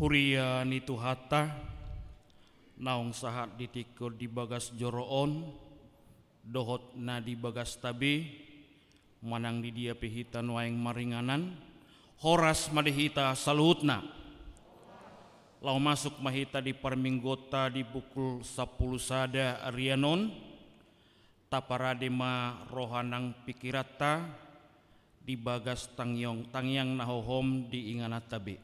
Huria nitu hatta naong sahat ditikul di bagas joroon dohot na di bagas tabe manang di dia pihitan waeng maringanan horas madihita saluhutna lau masuk mahita di parminggota di pukul 10 sada arianon taparadema rohanang pikirata di bagas tangyang nahohom di inganat tabe.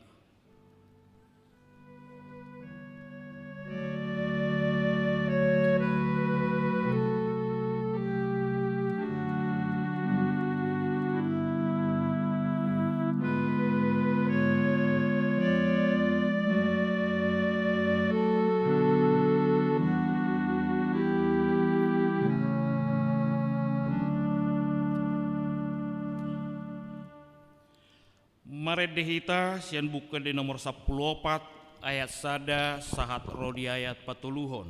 Maredehita sian buka di nomor 14 ayat sada sahat rodi ayat patuluhon.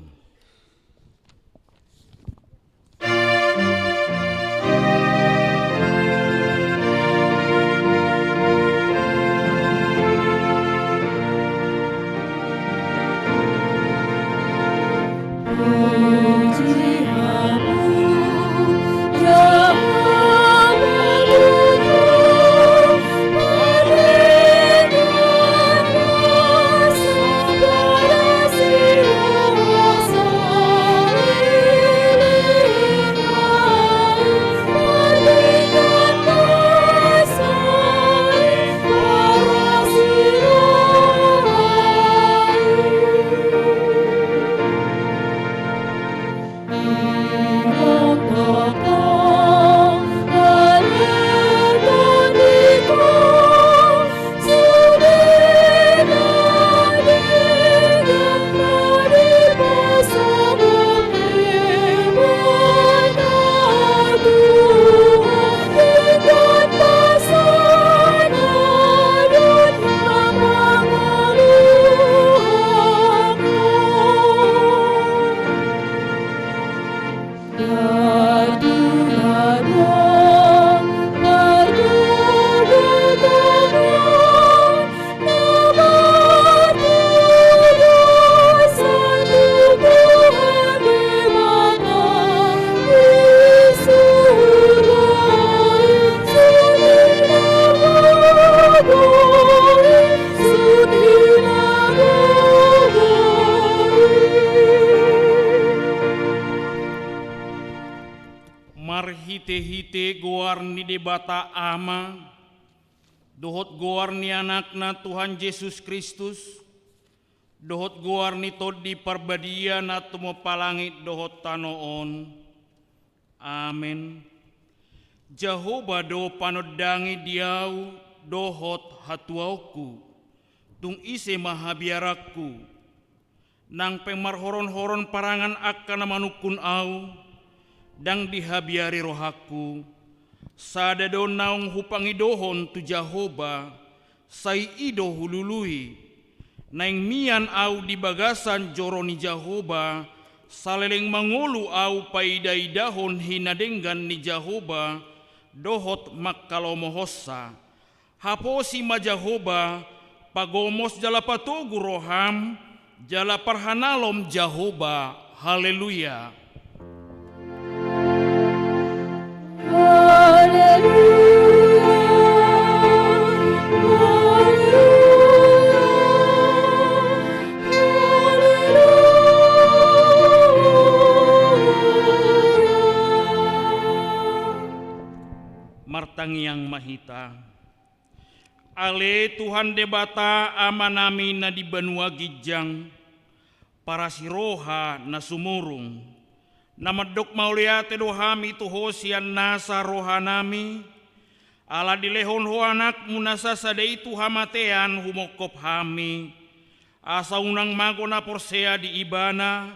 Hite-hite goar ni debata ama dohot goar ni anakna Tuhan Yesus Kristus dohot goar ni tod di parbadia na tumopalangit dohot tanoon. Amen. Jehovah do panodangi diau dohot hatuauku tung ise mahabiaraku nang pemarhoron-horon parangan akan manukun au dang dihabiari rohaku sada do naung hupangi dohon tu Jehovah sai ido hulului naing mian au di bagasan joroni Jehovah saleleng mangulu au paidai dahon hinadenggan ni Jehovah dohot makkalomohossa haposi ma Jehovah pagomos jala patugu roham jala parhanalom Jehovah. Haleluya. Martangiang mahita ale Tuhan debata amanami na di banua gijang para siroha na sumurung namadok mauliate dohami tuhosian nasa rohanami ala dilehon ho anak munasa sadai tu hamatean humokop hami asa unang mago na porsea di ibana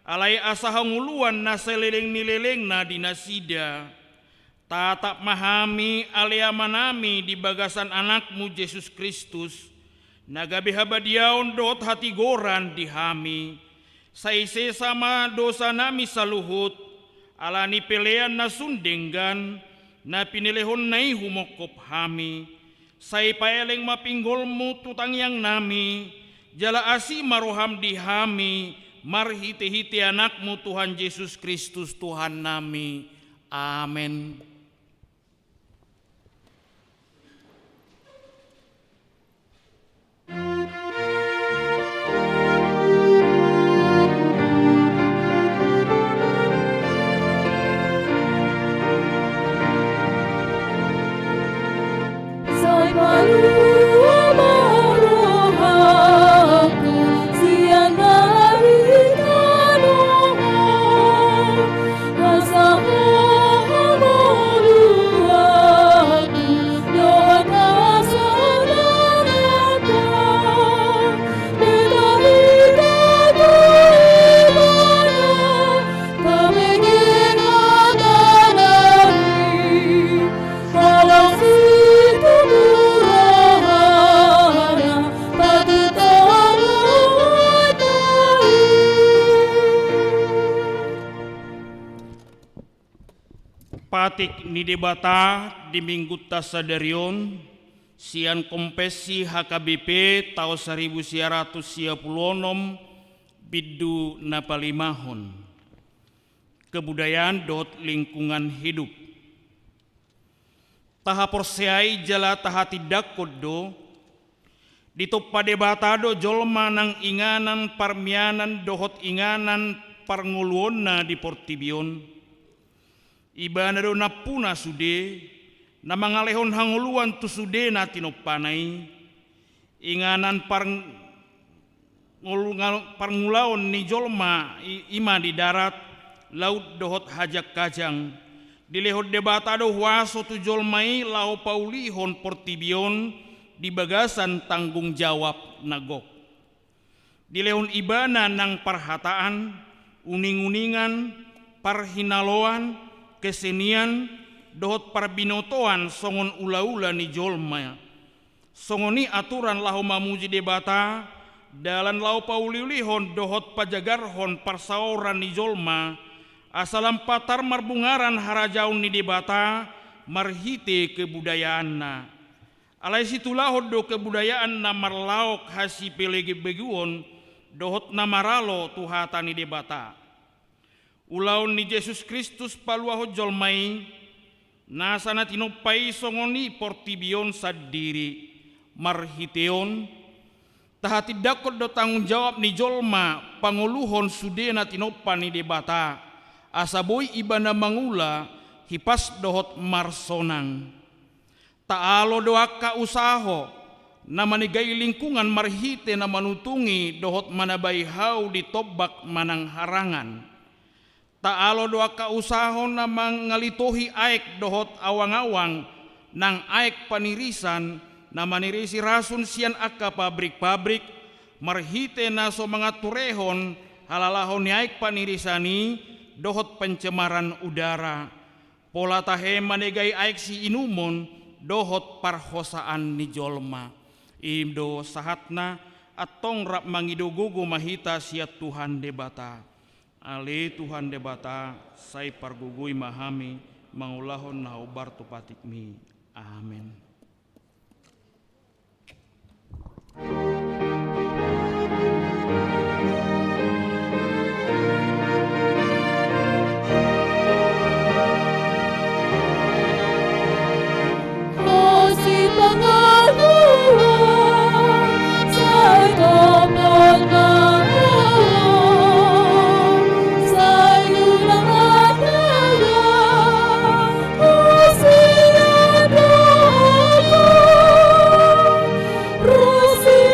alai asa hanguluan na seleleng nileleng na dinasida tatap mahami alea manami di bagasan anakmu Yesus Kristus nagabe habadiaon dot hati goran di hami saise sama dosa nami saluhut alani pelean na sundenggan na pinilehon nai humokop hami sai paeleng mapinggolmu tutang yang nami jala asi maroham dihami, marhite-hite anakmu Tuhan Yesus Kristus Tuhan nami. Amin. Patik ni debata di minggu tasadarion sian kompesi HKBP tahun 1996 bidu napalimahon kebudayaan dot lingkungan hidup taha porseai jala taha tidak kodo ditopa debata do jolma nang inganan parmianan dohot inganan parnguluonna di portibion ibana do napuna sude na mangalehon hanguluan tu sude na tinopanay inganan parngulaon ni jolma ima di darat laut dohot hajak kajang dilehot debata do waso tu jolmai lau paulihon portibion di bagasan tanggung jawab nagok dilehon ibana nang parhataan uning-uningan parhinaloan kesenian dohot parbinotoan songon ula-ula ni jolma songoni aturan lahu mamuji debata dalan lau pauliulihon dohot pajagarhon parsaoran ni jolma asalam patar marbungaran harajaun ni debata marhite kebudayaanna alai situlahod do kebudayaan na marlaok hasi pelege beguon dohot namaralo tuhata ni debata ulaun ni Yesus Kristus paluaho jolmai nasana tinopai songoni portibion sadiri marhiteon tahati dakot do tanggung jawab ni jolma panguluhon sudena tinopa ni debata asaboi ibana mangula hipas dohot marsonang taalo doaka usaho na manigai lingkungan marhite na manutungi dohot manabai hau ditobak manang harangan taalo doa kausahon na mangalitohi aek dohot awang-awang nang aek panirisan na manirisi rasun sian aka pabrik-pabrik marhite na so mga turehon halalahon ni aek panirisani dohot pencemaran udara pola tahe manegay aek si inumon dohot parhosaan ni jolma imdo sahatna atong rap mangidogogo mahita siat Tuhan debata ale Tuhan debata sai pargugui mahami mangulahon na ubar tu patikmi. Amin. Rossi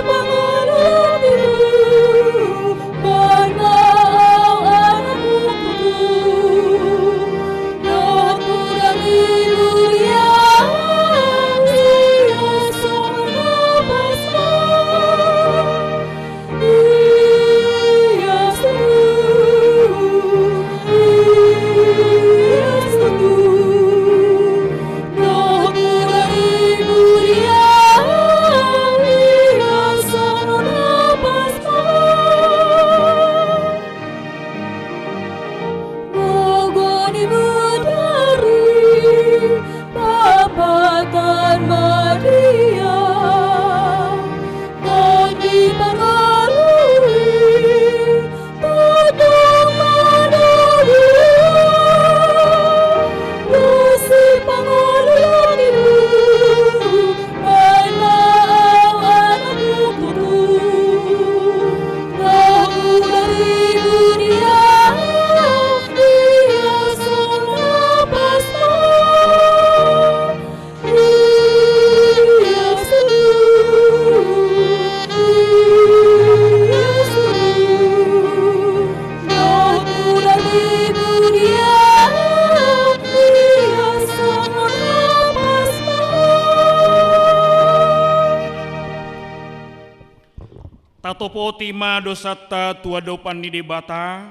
Tatopoti ma dosata tua dopan ni debata,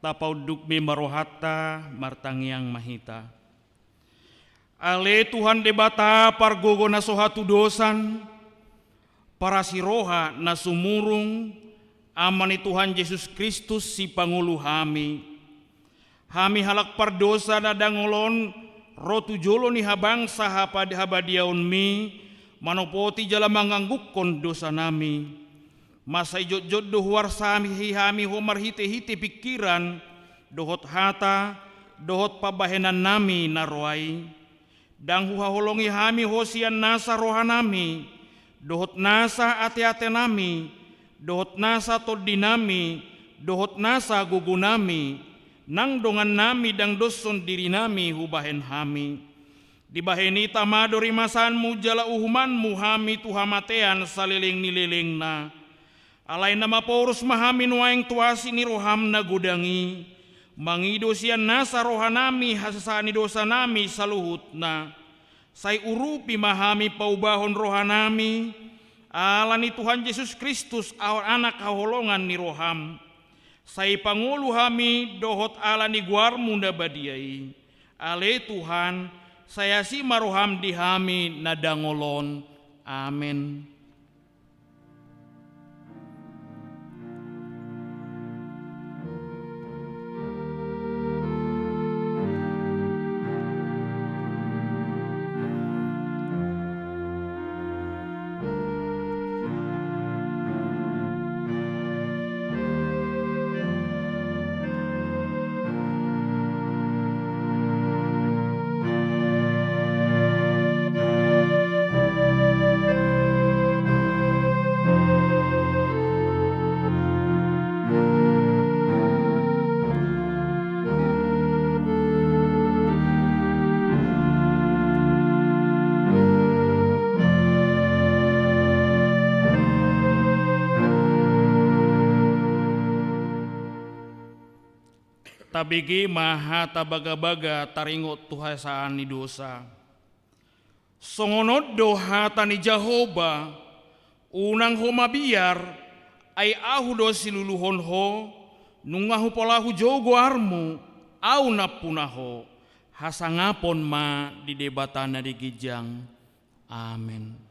tapau dukme marohata martangiang mahita. Ale Tuhan debata pargogo na sohatu dosan, para siroha na sumurung, amani Tuhan Yesus Kristus si Pangulu hami. Hami halak pardosa na dangolon, rotu jolo ni habangsa habadiaon mi, manopoti jala manganggukon dosa nami. Masa ijot-jot dohuar sami hami homar hite-hite pikiran, dohot hata, dohot pabahenan nami naroai. Dang huhaholongi hami hosian nasa roha nami, dohot nasa ate-ate nami, dohot nasa todi nami, dohot nasa gugu nami, nang dongan nami dang doson diri nami hubahen hami. Dibaheni tamadori masanmu jala uhumanmu hami tuhamatean saliling nililing na. Alay na maporus mahamin waeng tuasi ni roham na gudangi, mangido siya nasa roha nami hasasani dosa nami saluhut na. Say urupi mahami paubahon roha nami, ala ni Tuhan Yesus Kristus anak kaholongan ni roham. Say pangulu hami dohot ala ni guarmu na badiai. Ale Tuhan, saya si maroham di hami na dangolon. Amen. Tabigi maha tabaga-baga taringot tuhasaan ni dosa. Songonod doha tani Jehovah, unang ho mabiar, ay ahu do siluluhon ho, nungahu polahu jogo armu, au napunaho, hasangapon ma di debatana di gijang. Amen.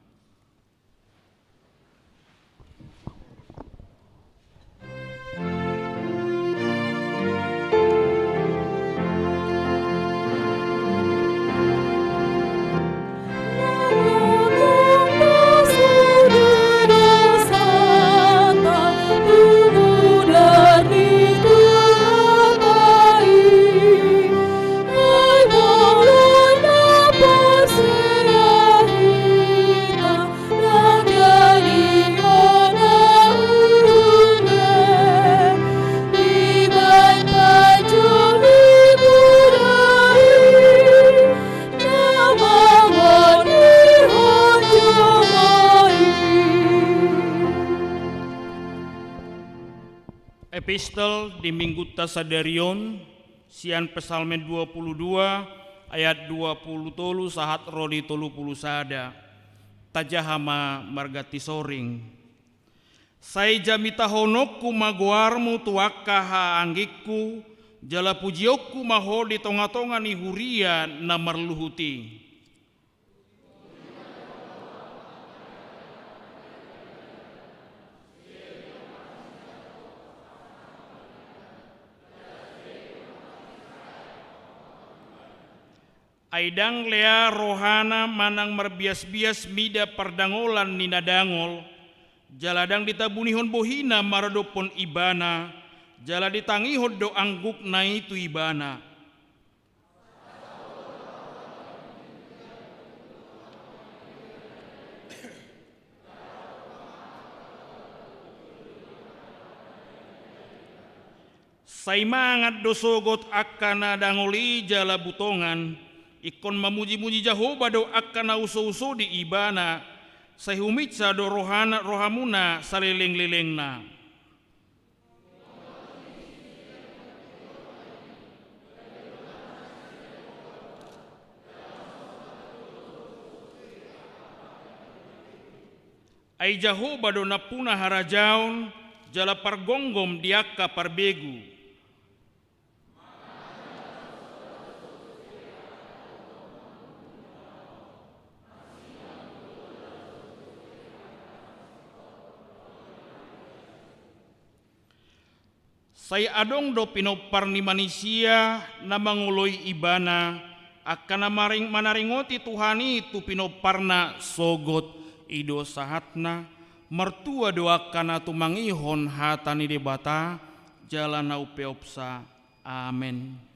Epistel di Minggu Tasadarion, sian Psalmen 22 ayat 20 sahat rodi 30 sada. Tajahama margati soring. Sai jamita honokku maguarmu tuakaha anggikku, jala pujiokku maho di tonga-tonga ni huria na marluhuti. Aidang lea rohana manang merbias-bias mida perdangolan nina dangol, jaladang ditabunihon bohina maradopon ibana, jala ditangihon do angguk na itu ibana. Saimangat dosogot akana dangoli jala butongan, ikon mamuji-muji Jehovah do akan uso-uso di ibana, sahumitsa do rohamuna saliling-lilingna. Ai Jahoba dona puna harajaon jala pargonggom diaka parbegu. Saya adong do pinopar ni manusia na manguloy ibana akan manaringoti Tuhan itu pinoparna sogot ido sahatna mertua doakan atu mangihon hatani debata jalan na upeopsa. Amen.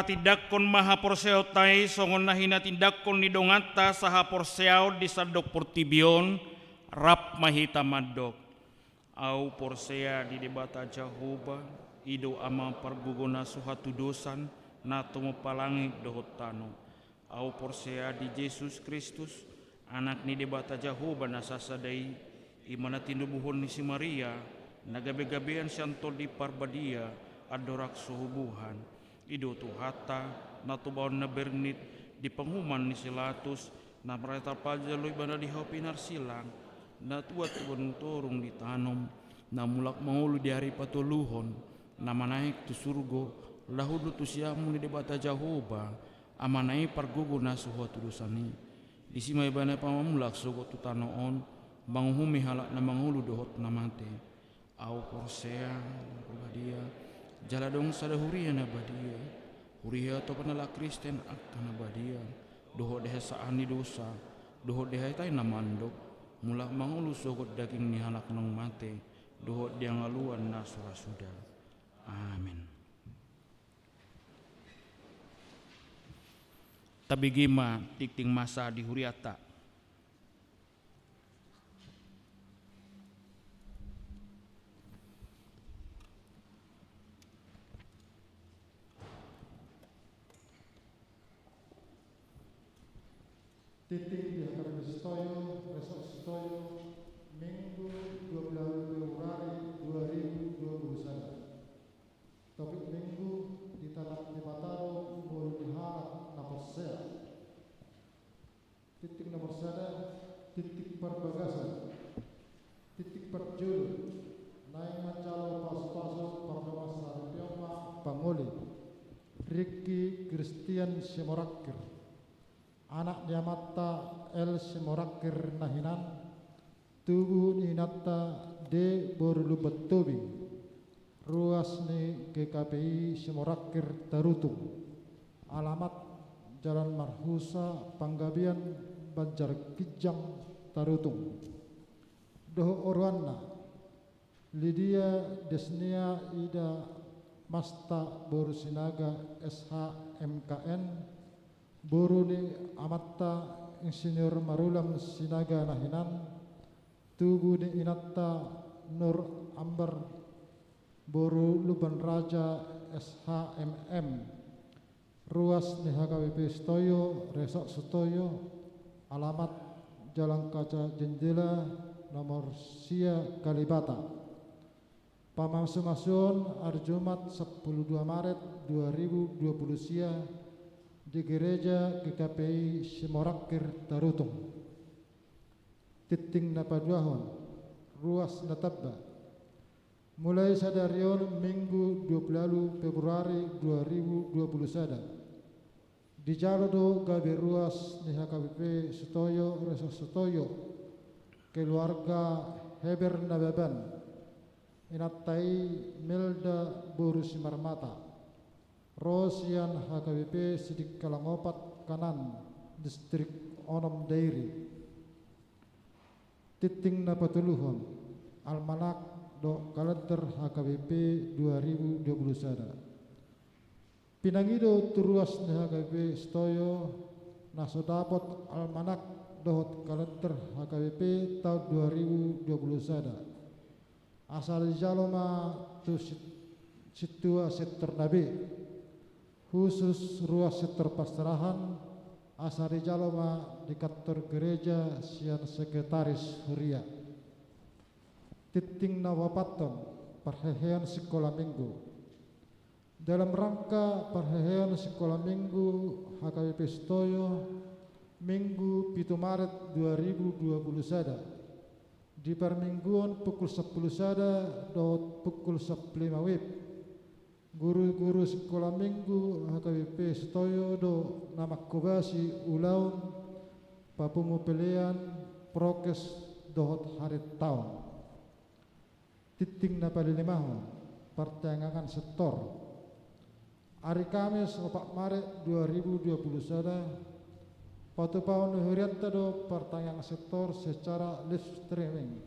Tidakon maha porseo tai songon nahina tindakon ni dongata saha porseo di sadok portibion rap mahita madok au porsea di debata Jahoba ido ama pargugona suhatu dosan nato palangi dohotano au porsea di Yesus Kristus anak ni debata Jahoba nasasadai imana tindubuhon ni si Maria nagabe-gabean siantol di parbadia adorak suhubuhan ido tuhata natubaon na bernit di penghuman ni silatus na mereta pajaloy bana di hopinar silang na tuat tuan torong ditanom na mulak mangulu di hari patuluhon na manaik tu surgo lahudu tu siamu ni debata Jahoba amanai pargugo na suhatu dosani di simay bana pamamulak sugo tu tanoon banguhumi halak na mangulu dohot na mate au porsea badia jala dong sada huria na badia huria to panala Kristen akan badia doho deha saani dosa doho deha tay na mandok mulak mangulu sogot daging ni halak nang mate doho dia ngaluan na surasuda. Amin. Tabigima tikting masa di huriata titik di akan Stoyo, besok Stoyo, Minggu 12 Februari 2021. Topik Minggu di Tanah Bataro, Bulu Diharap, Naporsea. Titik nomor 1, titik perbagasan, titik perjul, naik macalo pas-paso pardamasa Pioma Pangoli, Ricky Christian Semorakir. Anak diamata El Semorakir nahinan tubuh ni nata de borlu betobing ruas ni GKPI Semorakir Tarutung alamat Jalan Marhusa Panggabian Banjar Kijang Tarutung doho orwana Lydia Desnia Ida Masta Borusinaga SHMKN Boru ni amatta Insinyur Marulam Sinaga nahinan tugu ni inatta Nur Ambar Boru Luban Raja SHMM ruas ni HKBP Stoyo Resok Sutoyo alamat Jalan Kaca Jendela nomor Sia Kalibata Pamangsumasun hari Jumat 12 Maret 2020 Sia di gereja GKPI Semorakir Tarutung. Titing napaduahon ruas natabba mulai sadarion Minggu 20 Februari 2021 di Jalodo gabe ruas ni HKBP Sutoyo Resa Sutoyo keluarga Heber Nababan inatai Melda Borus Marmata Rosian HKBP Sidik Kalangopat Kanan Distrik Onom Dairi Titing Napatuluhon Almanak do kalender HKBP 2021 Pinangido turuas ni HKBP Stoyo nasodapot almanak dohot kalender HKBP tahun 2021 asal jaloma tu situa sektor nabi khusus ruas sektor pasterahan asal jaloma di kantor gereja sian sekretaris huria titing nawapaton perhehean sekolah minggu dalam rangka perhehean sekolah minggu HKBP Stoyo Minggu 7 Maret 2021 di permingguan pukul 10 sada dot pukul 15 WIB guru-guru sekolah minggu HKBP Stoyo do nama kobasi ulaun papumu pelian prokes dohot hari tahun titing napadilimaho pertengahan setor hari Kamis 4 Maret 2021 Patupaun hurian do pertanyaan setor secara live streaming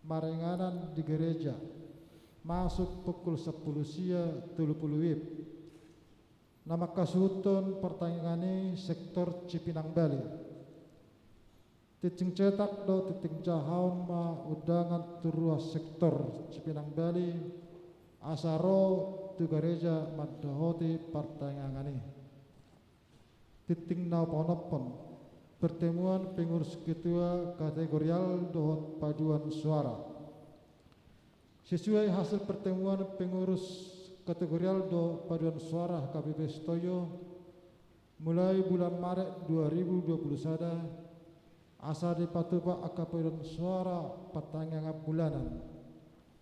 marenganan di gereja masuk pukul 10 sia 30 WIB nama kasuton pertanyaan ini sektor Cipinang Bali titing cetak do titing jahaun ma undangan turuas sektor Cipinang Bali asaro tu gereja madahoti pertanyaan ini titing naupon pertemuan pengurus ketua kategorial dohot paduan suara sesuai hasil pertemuan pengurus kategorial do paduan suara HKBP Stoyo mulai bulan Maret 2021 asa dipatupa akapaduan suara pertanyaan bulanan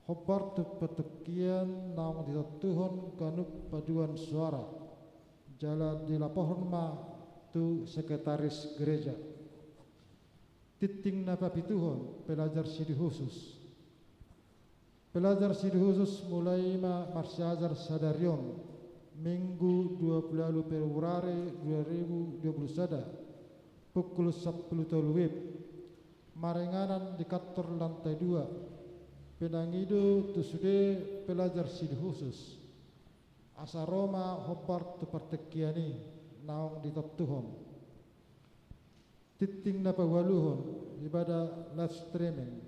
hobar tu petekian naung dituhun kanuk paduan suara jalan dilapohon ma tu sekretaris gereja titing napa pituhon pelajar sidi khusus mulai ma marsiajar sadarion Minggu 20 Februari 2021 pukul 10 WIB marenganan di kantor lantai 2 penangido tusude pelajar sidi khusus asaroma hopar tu pertekiani naong ditatuhon titing napawaluhon ibadah live streaming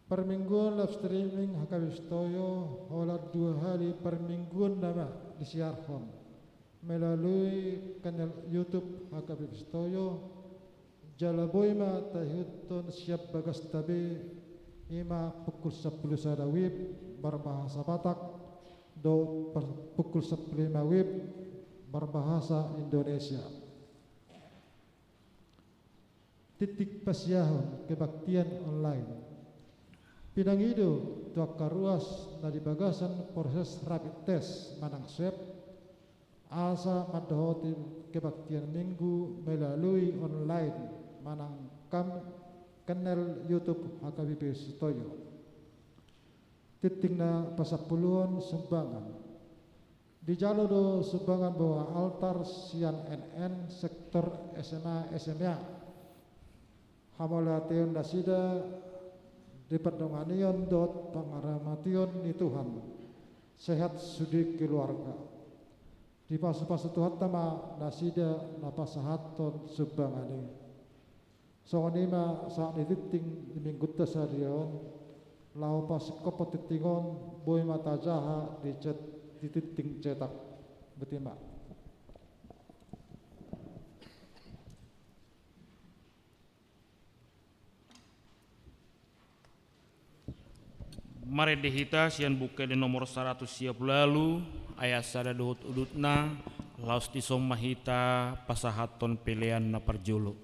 permingguan live streaming HKBP Stoyo hola 2 hari permingguan nama disiarkan melalui kanal YouTube HKBP Stoyo jalaboima tahuton siap bagas tabe ima pukul 10 sada WIB berbahasa Batak do pukul 15 WIB berbahasa Indonesia titik pasiahon kebaktian online pinangido tuak karuas na di bagasan proses rapid test manang swab asa madahoti kebaktian minggu melalui online manang kanal YouTube HKBP Stoyo titik na pasapuluhan sumbangan di Jalodo sumbangan bawah altar sian NN sektor SMA SMA hamalation dasida di pendonganion dot pangaramation ni Tuhan sehat sudi keluarga di pasu-pasu Tuhan tama nasida napasahaton sumbangani songonima saat ititing di minggu tasarion lau pas kopot titingon boy mata jaha di titing cetak betima Mare dehita sian buka di nomor 100 siap lalu ayat sada dohut udutna laos tisom mahita pasahaton pelean na parjolo.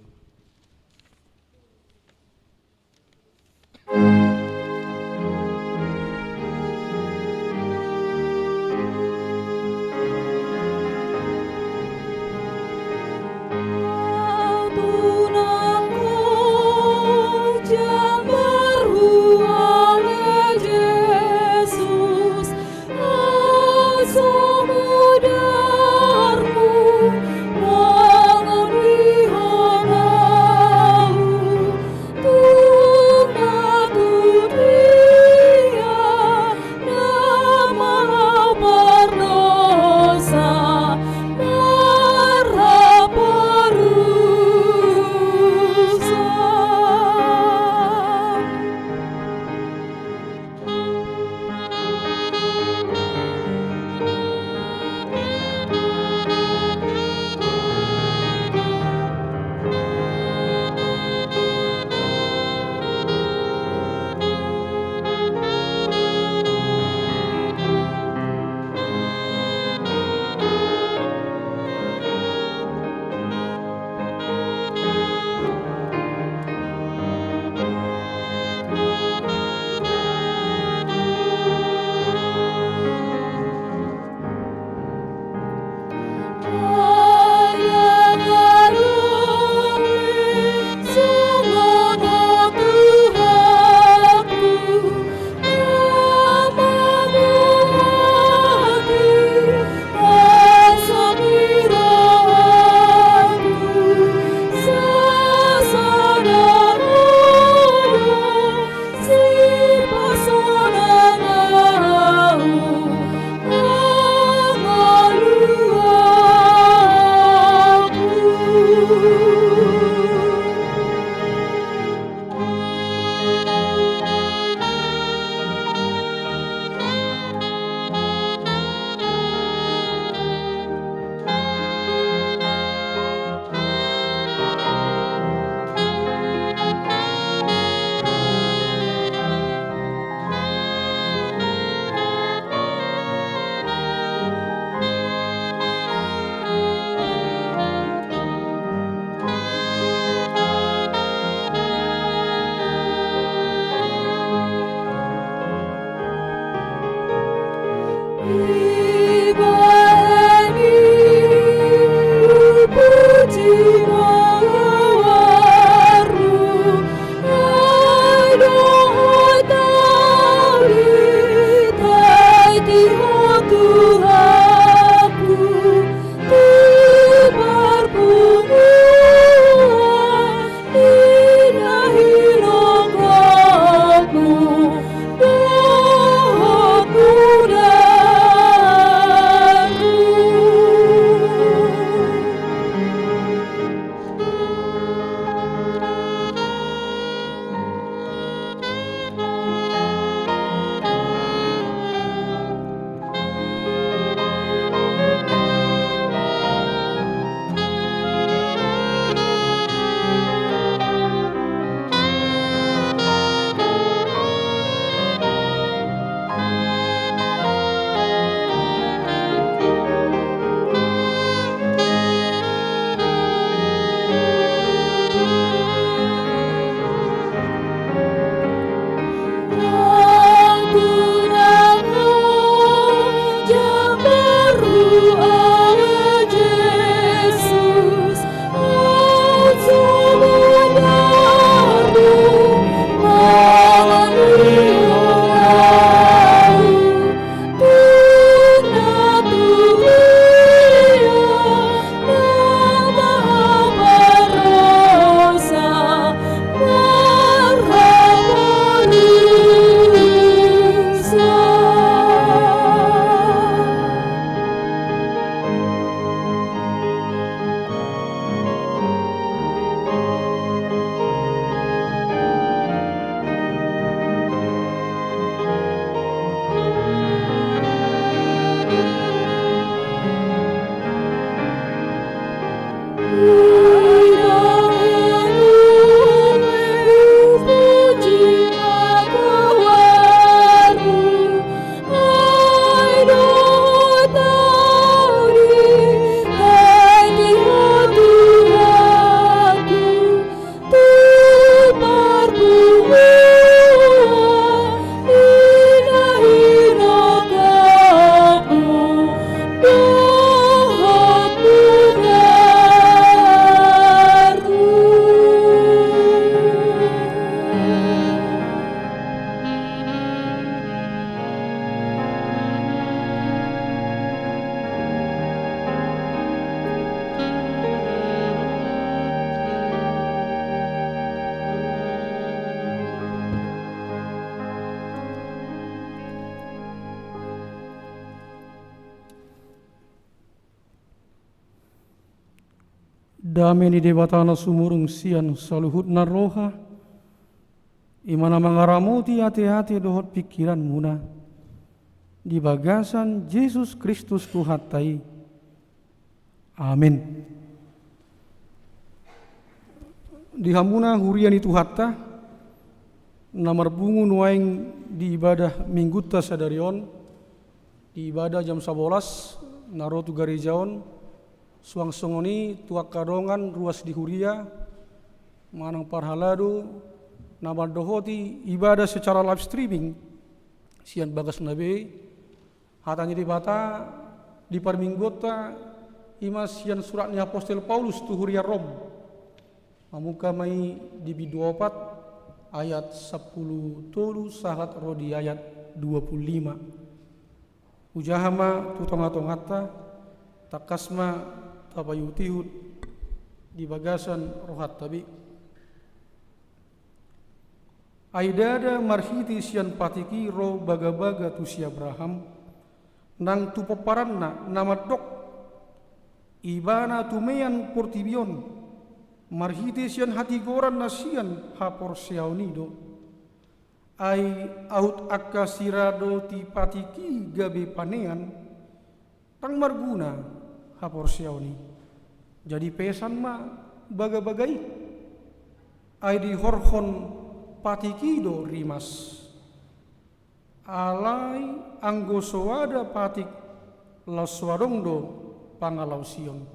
Dame ni debatana sumurung sian saluhutna roha, imana mangaramuti hati-hati dohot pikiran muna, di bagasan Yesus Kristus Tuhatai. Amin. Di hamuna hurian itu hatta, namar bungu nuaing di ibadah mingguta sadarion, di ibadah jam 11 narotu garejaon, suang songoni tuak kadongan ruas di huria, manang parhaladu, namar dohoti ibadah secara live streaming, sian bagas nabe, hatanya di bata, di parminggota, ima sian suratnya Apostel Paulus tu huria Rom, amuka mai di 24 ayat 10 tolu sahat rodi ayat 25. Ujahama tutonga-tongata takasma tapayutihud di bagasan rohat tabi. Aidada marhiti sian patiki ro baga-baga tu si Abraham nang tu peparanna nama dok ibana tumeyan portibion marhiti sian hati goran nasian hapor siaunido ai aut akka sirado ti patiki gabe panean tang marguna hapor siauni jadi pesan ma baga-bagai ai di horhon patikido rimas alai anggosoada patik laswadongdo pangalau sion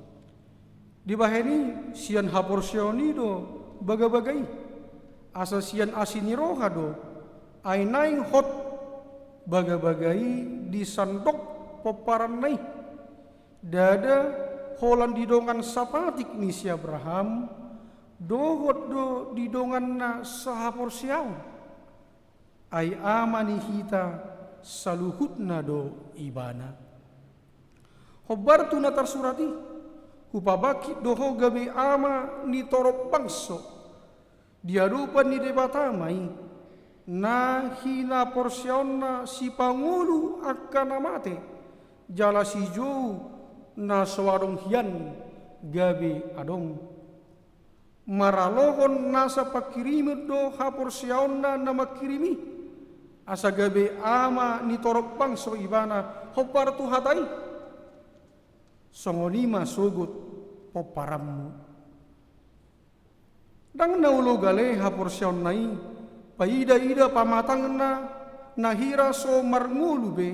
di baheni sian hapor sionido baga-bagai asa sian asini rohado ainaing hot baga-bagai di sandok peparan nai dada holan didongan sapatik ni si Abraham dohot do didongan na sahapor siau ai amani hita saluhutna do ibana hobartu na tarsurati upabaki doho gabe ama ni torop bangso diadupan ni debatamai na hina porsionna si pangulu akan amate jala si jou na sawadong hian gabe adong maralohon nasa pakirimi do hapor siaonna na makirimi asa gabe ama ni torop bangso ibana hopar tu hatai songolima sugut poparamu dang naulo gale hapor siaon nai paida-ida pamatangna nahira so marngulu be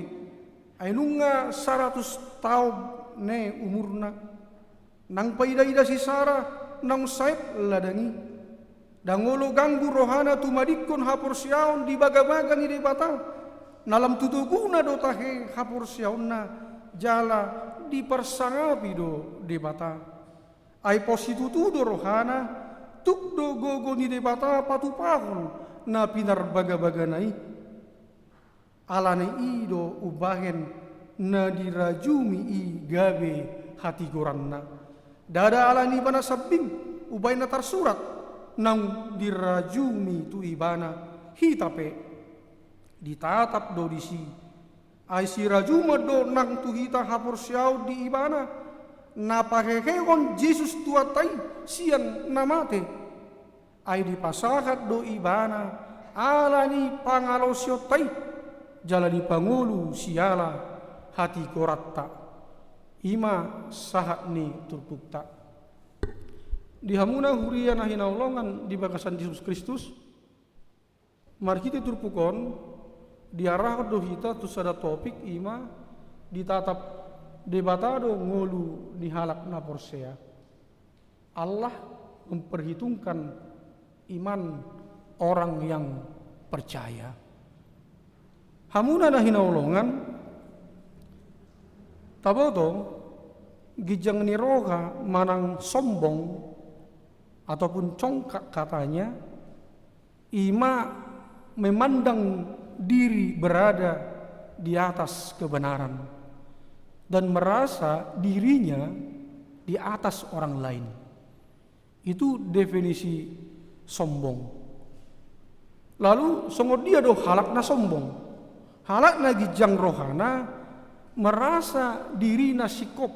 ainunga 100 tahun ne umurna nang paida-ida si Sarah nang saib ladangi dangolo ganggu rohana tumadikon hapor siaon di baga-baga ni debata nalam tutuguna do tahe hapor siaonna jala di persangapi do debata ai positutu do rohana tuk do gogo ni debata patu pahon na pinar baga-baga nai alane i do ubahen na dirajumi i gabe hati goranna dada alani bana sabbing ubaina tarsurat nang dirajumi tu ibana hitape ditatap do disi ai si rajuma do nang tu hita hapor siau di ibana na pahehewon Yesus tuatai sian namate ai dipasahat do ibana alani pangalosyotai jalani pangulu siala hati koratta ima sahat ni turpukta di hamuna huria na hinaulongan di bagasan Yesus Kristus markite turpukon diarah do hita tu sada topik ima ditatap debatado ngolu di halak na porsea Allah memperhitungkan iman orang yang percaya hamuna na hinaulongan taboto gijang ni roha manang sombong ataupun congkak katanya ima memandang diri berada di atas kebenaran dan merasa dirinya di atas orang lain. Itu definisi sombong. Lalu songo dia do halakna sombong. Halakna gijang rohana merasa dirinya sikop,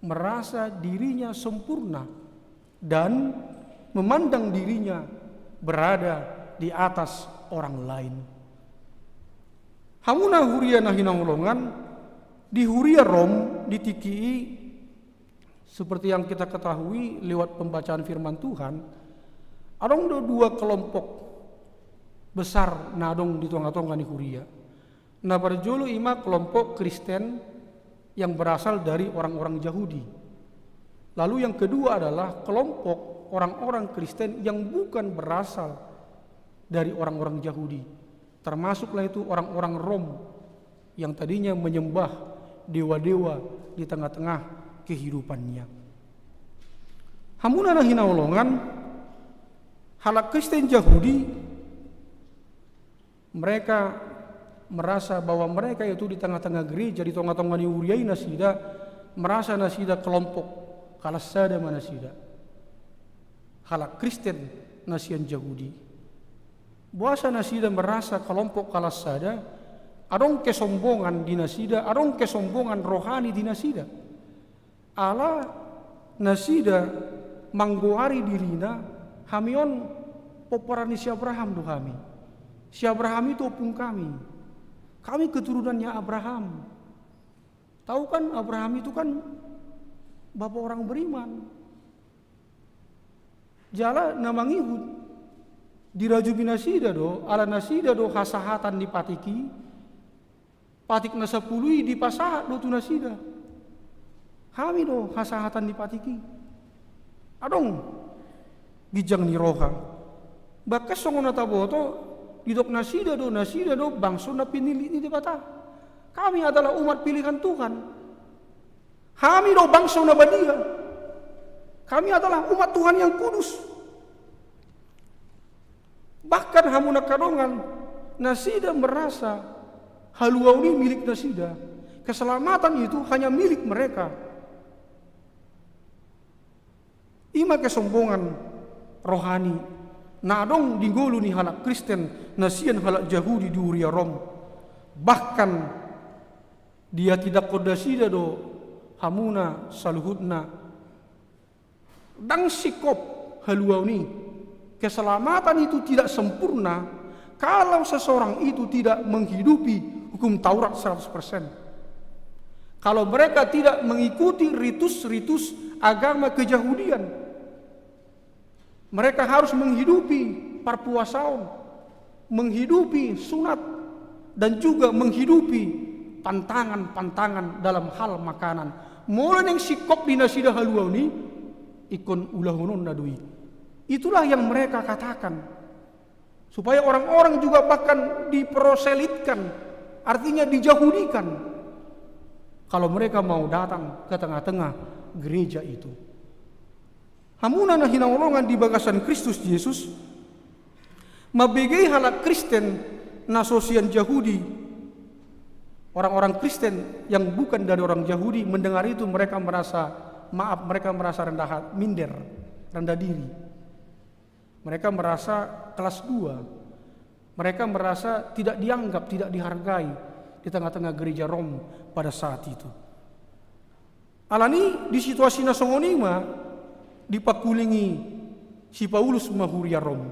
merasa dirinya sempurna, dan memandang dirinya berada di atas orang lain. Hamuna huria nahinangolongan di huria Rom di TKI, seperti yang kita ketahui lewat pembacaan firman Tuhan, ada dua kelompok besar nadong di tongga-tongga di huria. Nah berjulu ima kelompok Kristen yang berasal dari orang-orang Yahudi. Lalu yang kedua adalah kelompok orang-orang Kristen yang bukan berasal dari orang-orang Yahudi. Termasuklah itu orang-orang Rom yang tadinya menyembah dewa-dewa di tengah-tengah kehidupannya. Hamuna hinaulongan halak Kristen Yahudi, mereka merasa bahwa mereka itu di tengah-tengah gereja, di tengah-tengah niuriai nasida, merasa nasida kelompok kalasada manasida. Halak Kristen nasian Yahudi, buasa nasida merasa kelompok kalasada, adong kesombongan di nasida, adong kesombongan rohani di nasida. Ala nasida manggoari dirina hamion poporani si Abraham do kami. Si Abraham itu opung kami. Kami keturunannya Abraham. Tahu kan Abraham itu kan bapak orang beriman. Jala namang Ihud dirajubi nasida do, ala nasida do hasahatan di patiki, patik na 10 di pasahat do tu nasida. Kami do hasahatan di patiki. Adong gijang ni roha. Bakas songon taboto didok nasida do bangso na pinili ni debata. Kami adalah umat pilihan Tuhan. Kami do bangso na badia. Kami adalah umat Tuhan yang kudus. Bahkan hamuna kadongan nasida merasa haluau ini milik nasida. Keselamatan itu hanya milik mereka. Ima kesombongan rohani nadong digolu ni halak Kristen nasian halak Yahudi di uria Rom. Bahkan dia tidak kodasida do hamuna saluhutna dang sikop haluau ni. Keselamatan itu tidak sempurna kalau seseorang itu tidak menghidupi hukum Taurat 100%. Kalau mereka tidak mengikuti ritus-ritus agama keyahudian, mereka harus menghidupi perpuasaon, menghidupi sunat, dan juga menghidupi pantangan-pantangan dalam hal makanan. Mulai yang sikop di nasida haluau ni, ikon ulahunon nadui. Itulah yang mereka katakan. Supaya orang-orang juga bahkan diproselitkan, artinya dijahudikan. Kalau mereka mau datang ke tengah-tengah gereja itu. Hamuna na hinaulongan di bagasan Kristus Yesus, mabegay halak Kristen na sosian Yahudi, orang-orang Kristen yang bukan dari orang Yahudi mendengar itu mereka merasa rendah diri. Mereka merasa kelas 2. Mereka merasa tidak dianggap, tidak dihargai di tengah-tengah gereja Rom pada saat itu. Alani di situasi nasongonima dipakulingi si Paulus mahuria Rom.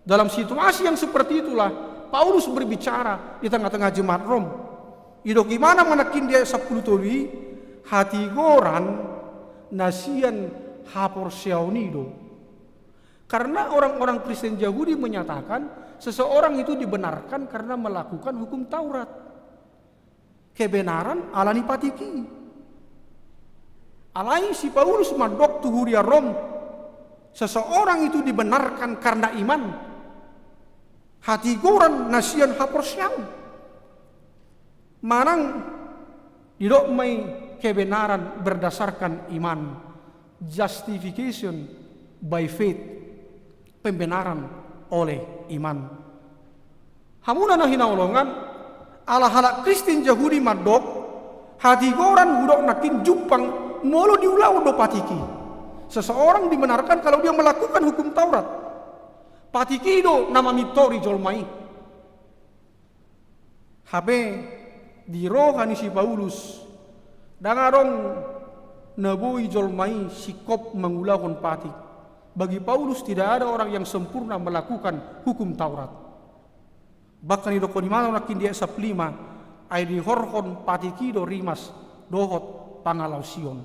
Dalam situasi yang seperti itulah Paulus berbicara di tengah-tengah jemaat Rom. Ido gimana manakin dia 10 toli hati goran nasian hapor seaunido. Karena orang-orang Kristen Yahudi menyatakan seseorang itu dibenarkan karena melakukan hukum Taurat. Kebenaran alani patiki. Alai si Paulus madok tuhuria Rom. Seseorang itu dibenarkan karena iman. Hati goran nasian haporsyang. Manang didok may kebenaran berdasarkan iman. Justification by faith. Pembenaran oleh iman. Hamuna na hinaulongan ala halak Kristen Yahudi madok hati goran hudok nakin jupang molo diulau do patiki. Seseorang dibenarkan kalau dia melakukan hukum Taurat. Patiki do nama mitori jolmai. Habe di rohani si Paulus dangarong nabui jolmai sikop mengulahon patik. bagi Paulus tidak ada orang yang sempurna melakukan hukum Taurat. Bahkan di dokon imana nakin dia 5 ay di horhon patikido rimas dohot pangalausion.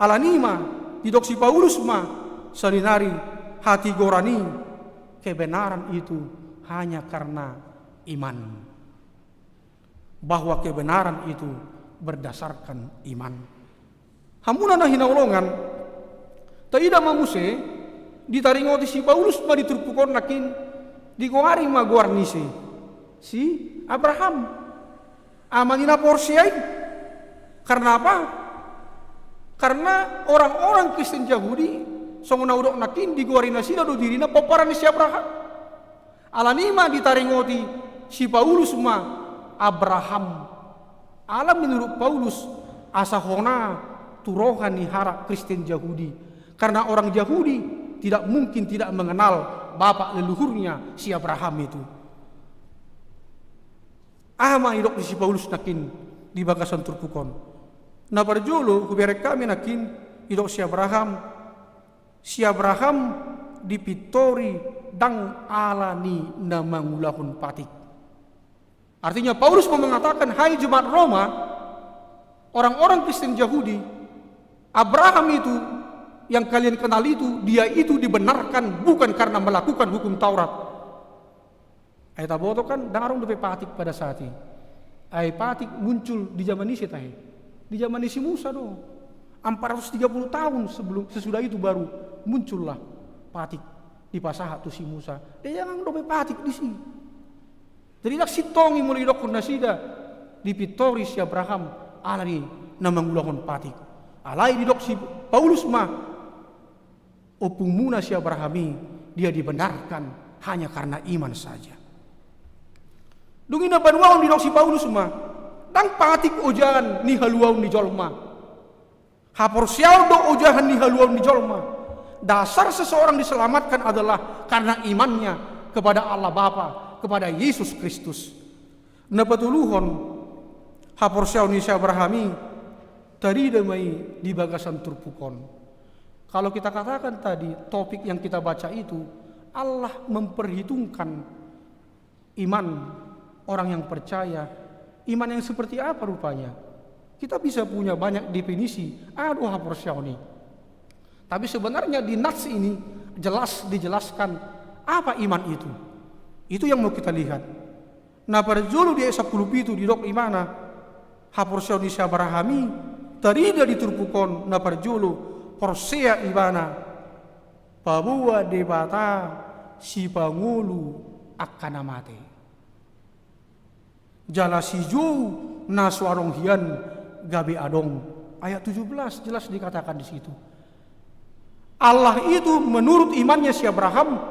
Alanima di doksi Paulus ma salinari hati gorani kebenaran itu hanya karena iman. Bahwa kebenaran itu berdasarkan iman. Hamuna na hinaulongan taida mamuse ditaringoti si Paulus ma diturpukon nakin digoari ma guarnisi si Abraham amanina porsiai. Karena apa? Karena orang-orang Kristen Yahudi songona udok nakin digoari nasida do dirina paparani si Abraham. Alanima ditaringoti si Paulus ma Abraham. Alam menurut Paulus asahona turohan hara Kristen Yahudi. Karena orang Yahudi tidak mungkin tidak mengenal bapak leluhurnya si Abraham itu. Ama idok si Paulus nakin di bagasan turpukon. Na parjolo kuberek kami nakin idok si Abraham. Si Abraham dipitori dang alani na mangulahun patik. Artinya Paulus mau mengatakan, hai jemaat Roma, orang-orang Kristen Yahudi, Abraham itu yang kalian kenal itu, dia itu dibenarkan bukan karena melakukan hukum Taurat. Ayat aboto kan dangarong dope patik pada saat ini. Ayat patik muncul di zaman isi tahe. Di zaman isi Musa dong. 430 tahun sesudah itu baru muncullah patik di pasahat tu si Musa. Dia jangan dope patik di sini. Jadi nak sitongi mulai dokun nasida di pitori si Abraham alani namangulahon patik. Alai di dok si Paulus mah opung muna si Abrahami dia dibenarkan hanya karena iman saja. Dungina banuaon di dok si Paulus mah dang patik ojahan ni haluaun di jolma. Hapor sial do ojahan ni haluaun di jolma. Dasar seseorang diselamatkan adalah karena imannya kepada Allah Bapa, kepada Yesus Kristus. Napatuluhon hapor sial ni si Abrahami tadi damai di bagasan turpukon. Kalau kita katakan tadi topik yang kita baca itu Allah memperhitungkan iman orang yang percaya. Iman yang seperti apa rupanya? Kita bisa punya banyak definisi. Aduh hapor sial ni. Tapi sebenarnya di nats ini jelas dijelaskan apa iman itu. Itu yang mau kita lihat. Nah pada julu di ayat 10 itu di dok imana hapor sial ni si Abrahami tarida diturpukon na parjulu porsea ibana pabua debata si pangulu akan mate jala si jauh na suarong hian gabe adong. Ayat 17 jelas dikatakan di situ. Allah itu menurut imannya si Abraham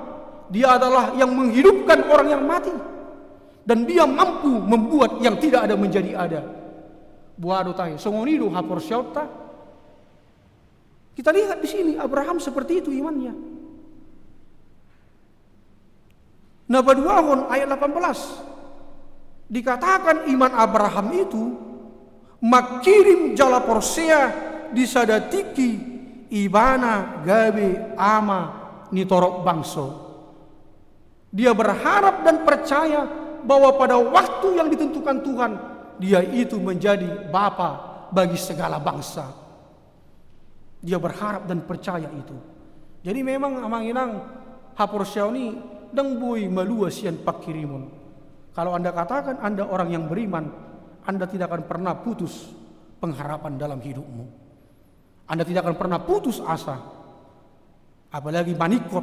dia adalah yang menghidupkan orang yang mati dan dia mampu membuat yang tidak ada menjadi ada. Buado tayo songonido hapor syauta. Kita lihat di sini Abraham seperti itu imannya. Nabaduahon ayat 18 dikatakan iman Abraham itu makirim jala porsea disadatiki ibana gabe ama nitorok bangso. Dia berharap dan percaya bahwa pada waktu yang ditentukan Tuhan dia itu menjadi bapa bagi segala bangsa. Dia berharap dan percaya itu. Jadi memang amanginang hapor syawni dang boy malua sian pakirimun. Kalau Anda katakan Anda orang yang beriman, Anda tidak akan pernah putus pengharapan dalam hidupmu. Anda tidak akan pernah putus asa. Apalagi manikot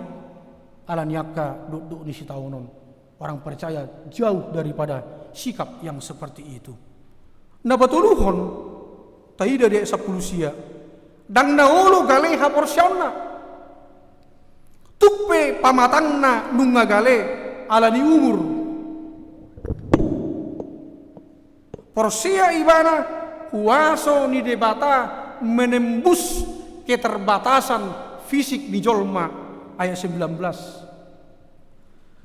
ala niaka duduk di sitaunon. Orang percaya jauh daripada sikap yang seperti itu. Na batuluhon taida di 10 sia dang naolo gale hapor syawna tukpe pamatangna nunga gale ala ni umur porsia ibana huaso ni debata menembus keterbatasan fisik di jolma. Ayat 19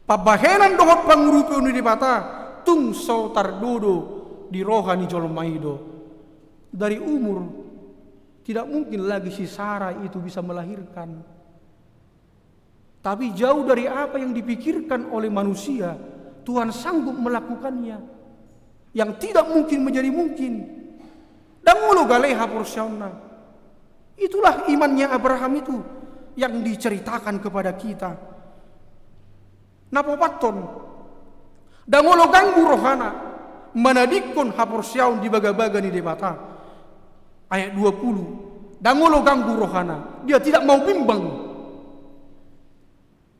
pabahenan dohot pangurupi uni debata tung so tardodo di rohani jolmaido. Dari umur tidak mungkin lagi si Sarah itu bisa melahirkan. Tapi jauh dari apa yang dipikirkan oleh manusia, Tuhan sanggup melakukannya. Yang tidak mungkin menjadi mungkin. Dangolo galeha porsionna. Itulah imannya Abraham itu yang diceritakan kepada kita. Napopaton. Dangolo ganggu rohana. Manadikon haporsiaun di baga-baga ni debata. Ayat 20. Dangolo ganggu rohana. Dia tidak mau bimbang.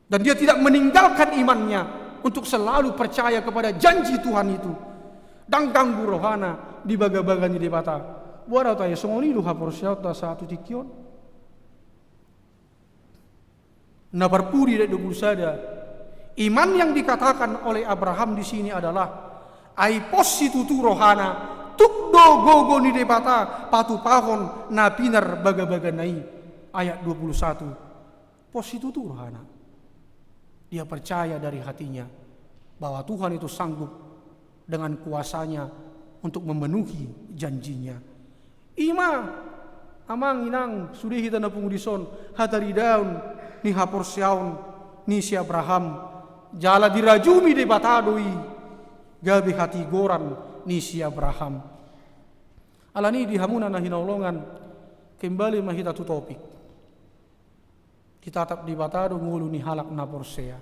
Dan dia tidak meninggalkan imannya untuk selalu percaya kepada janji Tuhan itu. Dan ganggu rohana di baga-baga ni debata. Buat tayo songoni lu haporsiaut ta satu tikion. Na perpuri dari sada. Iman yang dikatakan oleh Abraham di sini adalah ai positu rohana tukdo gogo ni debata patu pahon na pinar baga-baga nai. Ayat 21. Positu rohana. Dia percaya dari hatinya bahwa Tuhan itu sanggup dengan kuasanya untuk memenuhi janjinya. Ima amang inang sudi kita na pungudison hatari daun ni haporsiaun ni si Abraham jala dirajumi de batadoi gabi hati goran ni si Abraham. Alani dihamuna na hinaulongan kembali mahita tu topik. Kita tatap di batado ngulu ni halak na porsea.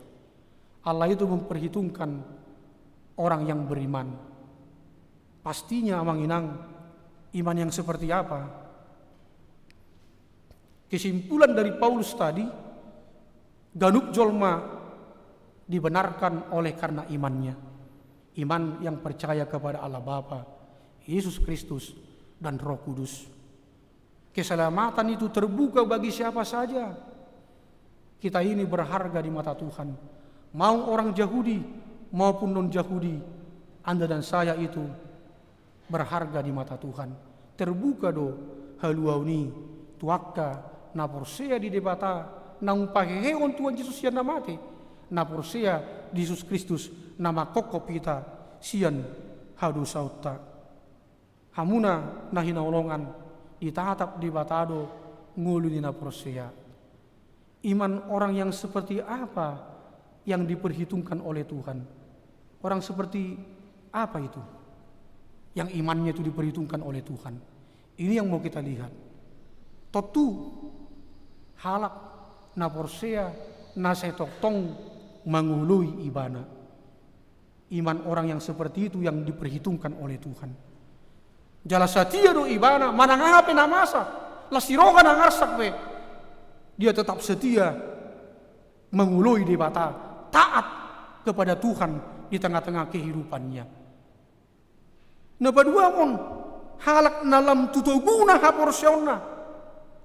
Allah itu memperhitungkan orang yang beriman. Pastinya amang inang iman yang seperti apa? Kesimpulan dari Paulus tadi, ganuk jolma dibenarkan oleh karena imannya. Iman yang percaya kepada Allah Bapa, Yesus Kristus dan Roh Kudus. Keselamatan itu terbuka bagi siapa saja. Kita ini berharga di mata Tuhan. Mau orang Yahudi maupun non-Yahudi, Anda dan saya itu berharga di mata Tuhan. Terbuka do haluauni tuakka na porsea di debata na umpaheheon Tuhan Yesus yang namate na porsea di Yesus Kristus nama kokopita sian hadu sauta. Hamuna na hinaulongan ditatap di batado ngulu di na porsea. Iman orang yang seperti apa yang diperhitungkan oleh Tuhan? Orang seperti apa itu? Yang imannya itu diperhitungkan oleh Tuhan. Ini yang mau kita lihat. Totu halak na porsea na setotong mangului ibana. Iman orang yang seperti itu yang diperhitungkan oleh Tuhan. Jala satia do ibana manangape na masa lasiroga na ngarsak we. Dia tetap setia mengului di bata, taat kepada Tuhan di tengah-tengah kehidupannya. Nebadua on halak nalam tutuguna haporsiona.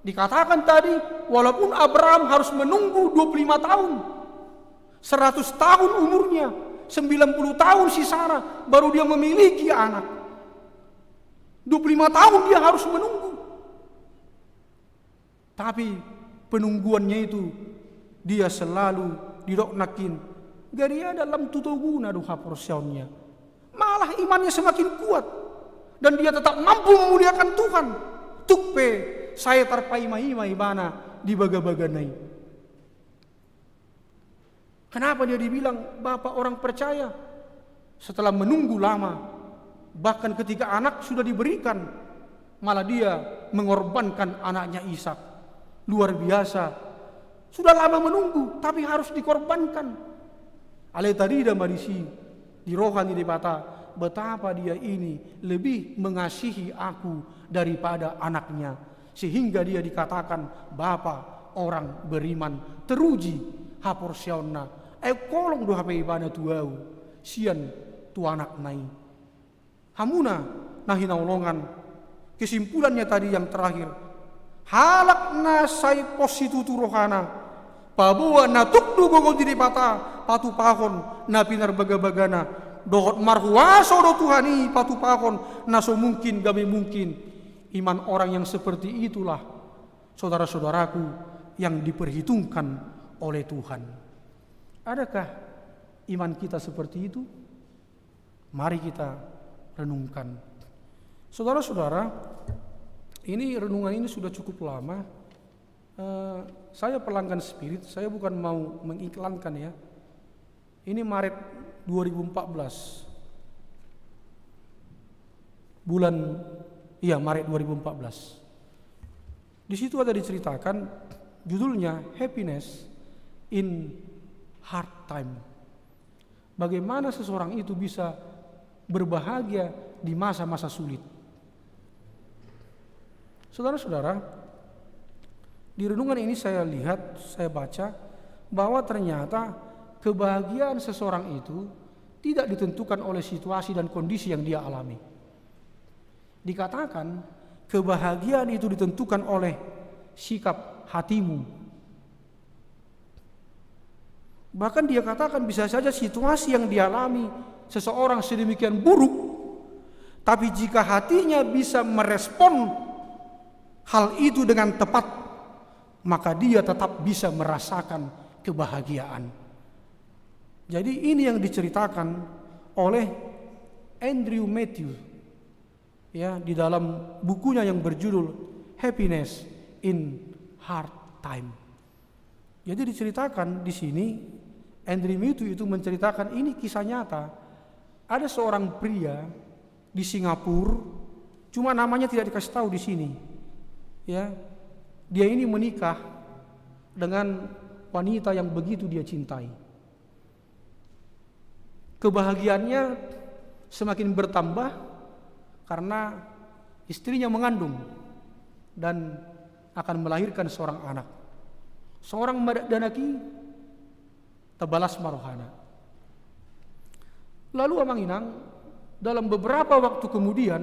Dikatakan tadi walaupun Abraham harus menunggu 25 tahun, 100 tahun umurnya, 90 tahun si Sarah baru dia memiliki anak. 25 tahun dia harus menunggu. Tapi penungguannya itu dia selalu didoknakin garia dalam tutuguna duha porsionnya. Malah imannya semakin kuat dan dia tetap mampu memuliakan Tuhan. Tukpe saya tarpaima-ima ibana di baga-baganai. Kenapa dia dibilang bapak orang percaya? Setelah menunggu lama, bahkan ketika anak sudah diberikan, malah dia mengorbankan anaknya Ishak. Luar biasa. Sudah lama menunggu, tapi harus dikorbankan. Ale tadi dah marisi di rohani di bata, betapa dia ini lebih mengasihi aku daripada anaknya, sehingga dia dikatakan bapa orang beriman teruji haporsionna. Kolong do hape ibana tuau sian tu anak nai. Hamuna nahinaulongan. Kesimpulannya tadi yang terakhir, halak na sai positu tu rohana pabuwa na tukdu gogo di pata patu pahon na pinar baga-bagana dohot marhuaso do Tuhani patu pahon na so mungkin gabe mungkin. Iman orang yang seperti itulah saudara-saudaraku yang diperhitungkan oleh Tuhan. Adakah iman kita seperti itu? Mari kita renungkan. Saudara-saudara, ini renungan ini sudah cukup lama. Saya pelanggan Spirit, saya bukan mau mengiklankan ya. Ini Maret 2014. Maret 2014. Di situ ada diceritakan judulnya Happiness in Hard Time. Bagaimana seseorang itu bisa berbahagia di masa-masa sulit. Saudara-saudara, di renungan ini saya lihat, saya baca bahwa ternyata kebahagiaan seseorang itu tidak ditentukan oleh situasi dan kondisi yang dia alami. Dikatakan kebahagiaan itu ditentukan oleh sikap hatimu. Bahkan dia katakan bisa saja situasi yang dialami seseorang sedemikian buruk, tapi jika hatinya bisa merespon hal itu dengan tepat, maka dia tetap bisa merasakan kebahagiaan. Jadi ini yang diceritakan oleh Andrew Matthew ya di dalam bukunya yang berjudul Happiness in Hard Time. Jadi diceritakan di sini Andrew Matthew itu menceritakan ini kisah nyata. Ada seorang pria di Singapura, cuma namanya tidak dikasih tahu di sini. Ya, dia ini menikah dengan wanita yang begitu dia cintai. Kebahagiaannya semakin bertambah karena istrinya mengandung dan akan melahirkan seorang anak. Seorang Danaki Tabalas Marohana. Lalu Amang Inang dalam beberapa waktu kemudian,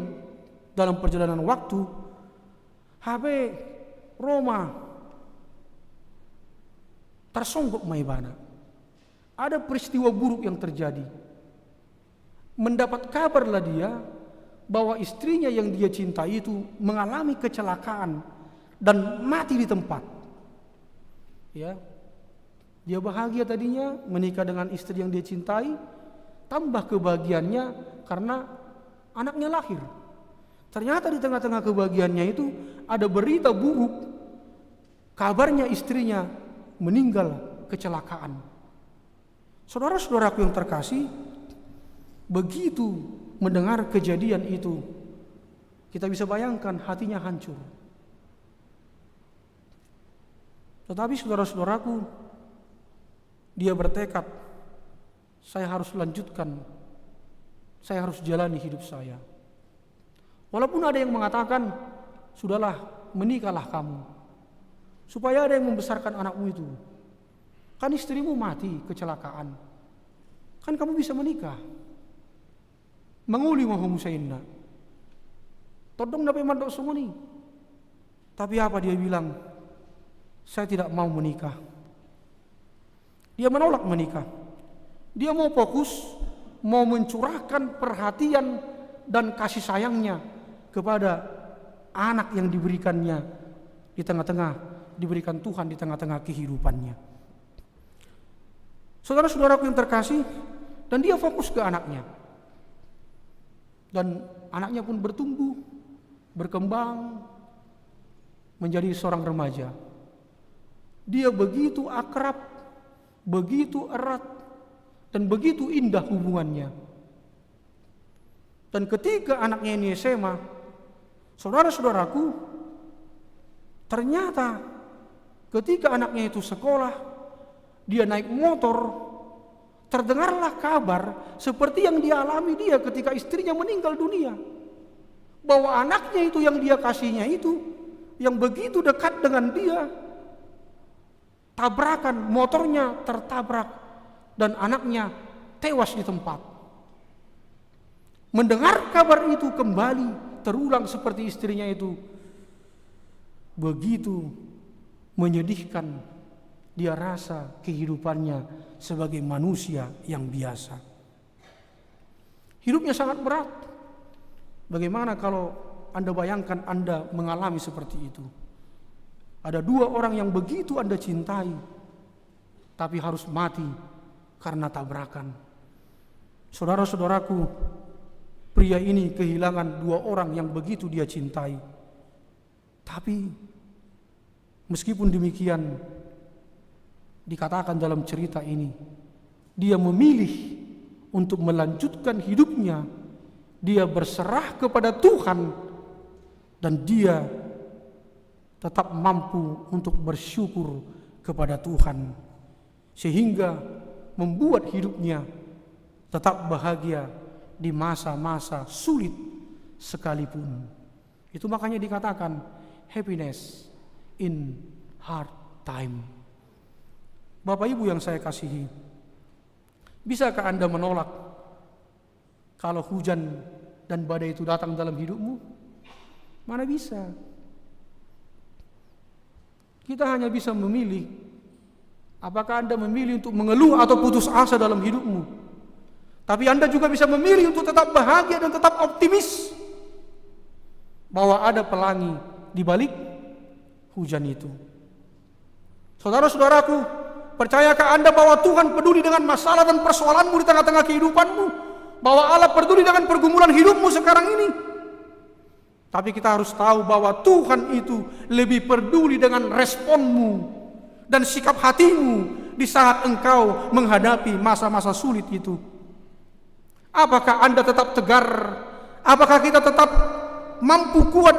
dalam perjalanan waktu, HP Roma tersonggok maibana. Ada peristiwa buruk yang terjadi. Mendapat kabarlah dia bahwa istrinya yang dia cintai itu mengalami kecelakaan dan mati di tempat. Ya, dia bahagia tadinya menikah dengan istri yang dia cintai, tambah kebahagiaannya karena anaknya lahir. Ternyata di tengah-tengah kebahagiaannya itu ada berita buruk, kabarnya istrinya meninggal kecelakaan. Saudara-saudaraku yang terkasih, begitu mendengar kejadian itu, kita bisa bayangkan hatinya hancur. Tetapi saudara-saudaraku, dia bertekad, saya harus lanjutkan, saya harus jalani hidup saya. Walaupun ada yang mengatakan, sudahlah menikahlah kamu, supaya ada yang membesarkan anakmu itu. Kan istrimu mati kecelakaan, kan kamu bisa menikah. Manguli mahu musainna, todong dapat mandok sumuni. Tapi apa dia bilang? Saya tidak mau menikah. Dia menolak menikah. Dia mau fokus, mau mencurahkan perhatian dan kasih sayangnya kepada anak yang diberikannya di tengah-tengah, diberikan Tuhan di tengah-tengah kehidupannya. Saudara-saudaraku yang terkasih, dan dia fokus ke anaknya. Dan anaknya pun bertumbuh, berkembang, menjadi seorang remaja. Dia begitu akrab, begitu erat, dan begitu indah hubungannya. Dan ketika anaknya ini SMA, saudara-saudaraku, ternyata ketika anaknya itu sekolah, dia naik motor, terdengarlah kabar seperti yang dialami dia ketika istrinya meninggal dunia. Bahwa anaknya itu yang dia kasihnya itu, yang begitu dekat dengan dia, tabrakan, motornya tertabrak dan anaknya tewas di tempat. Mendengar kabar itu kembali terulang seperti istrinya itu, begitu menyedihkan dia rasa kehidupannya sebagai manusia yang biasa. Hidupnya sangat berat. Bagaimana kalau Anda bayangkan Anda mengalami seperti itu? Ada dua orang yang begitu Anda cintai, tapi harus mati karena tabrakan. Saudara-saudaraku, pria ini kehilangan dua orang yang begitu dia cintai. Tapi Meskipun demikian, dikatakan dalam cerita ini, dia memilih untuk melanjutkan hidupnya. Dia berserah kepada Tuhan dan dia tetap mampu untuk bersyukur kepada Tuhan, sehingga membuat hidupnya tetap bahagia di masa-masa sulit sekalipun. Itu makanya dikatakan happiness in hard time. Bapak Ibu yang saya kasihi, bisakah Anda menolak kalau hujan dan badai itu datang dalam hidupmu? Mana bisa. Kita hanya bisa memilih. Apakah Anda memilih untuk mengeluh atau putus asa dalam hidupmu? Tapi Anda juga bisa memilih untuk tetap bahagia dan tetap optimis bahwa ada pelangi di balik hujan itu. Saudara-saudaraku, percayakah Anda bahwa Tuhan peduli dengan masalah dan persoalanmu di tengah-tengah kehidupanmu? Bahwa Allah peduli dengan pergumulan hidupmu sekarang ini? Tapi kita harus tahu bahwa Tuhan itu lebih peduli dengan responmu dan sikap hatimu di saat engkau menghadapi masa-masa sulit itu. Apakah Anda tetap tegar? Apakah kita tetap mampu kuat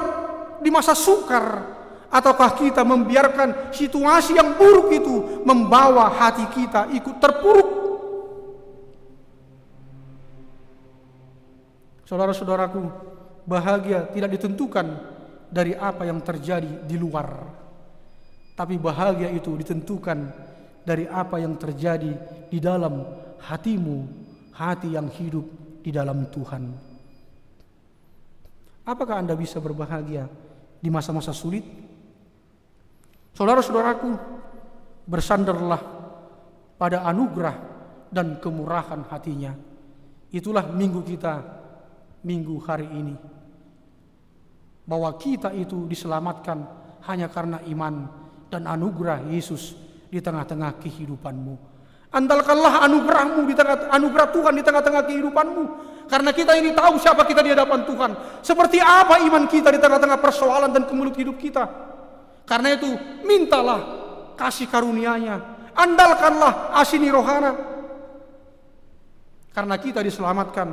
di masa sukar? Ataukah kita membiarkan situasi yang buruk itu membawa hati kita ikut terpuruk? Saudara-saudaraku, bahagia tidak ditentukan dari apa yang terjadi di luar, tapi bahagia itu ditentukan dari apa yang terjadi di dalam hatimu, hati yang hidup di dalam Tuhan. Apakah Anda bisa berbahagia di masa-masa sulit? Saudara-saudaraku, bersandarlah pada anugerah dan kemurahan hatinya. Itulah minggu kita, minggu hari ini. Bahwa kita itu diselamatkan hanya karena iman dan anugerah Yesus di tengah-tengah kehidupanmu. Andalkanlah anugerahmu di tengah anugerah Tuhan di tengah-tengah kehidupanmu. Karena kita ini tahu siapa kita di hadapan Tuhan. Seperti apa iman kita di tengah-tengah persoalan dan kemelut hidup kita. Karena itu mintalah kasih karunia-Nya, andalkanlah asini rohana. Karena kita diselamatkan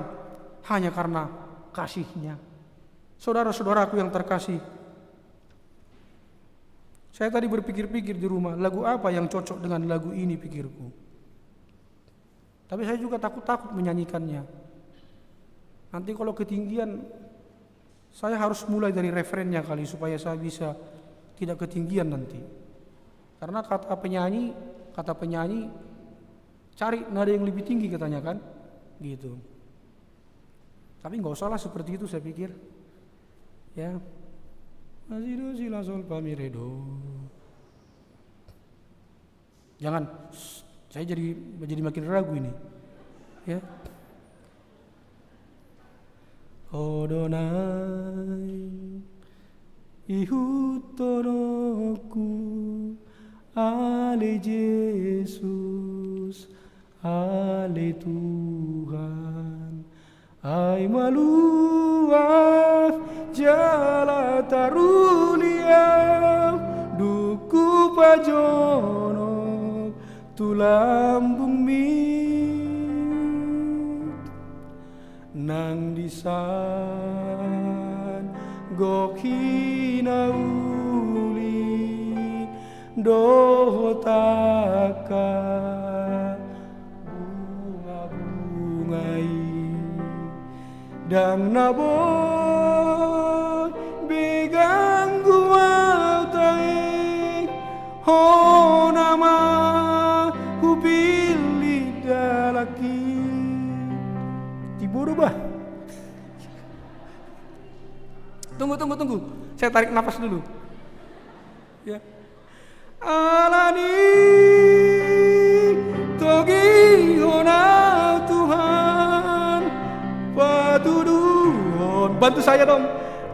hanya karena kasih-Nya. Saudara-saudaraku yang terkasih, saya tadi berpikir-pikir di rumah, lagu apa yang cocok dengan lagu ini pikirku. Tapi saya juga takut-takut menyanyikannya. Nanti kalau ketinggian, saya harus mulai dari referennya kali supaya saya bisa tidak ketinggian nanti. Karena kata penyanyi cari nada yang lebih tinggi katanya kan, gitu. Tapi nggak usah lah seperti itu saya pikir. Ya. Asido sila sol fa mi re do. Jangan, saya jadi makin ragu ini. Ya. Odonai Ihutoroku ale Yesus, ale Tuhan, ai maluaf jala tarulia, duku pajono tulambung mi, nang disan gokhina uli dohtaka bunga-bungai dang naboy begang gua tai ho nama hubili dalaki tiburu bah. Tunggu. Saya tarik nafas dulu. Ya. Alani togi hona Tuhan patuduhon. Bantu saya dong.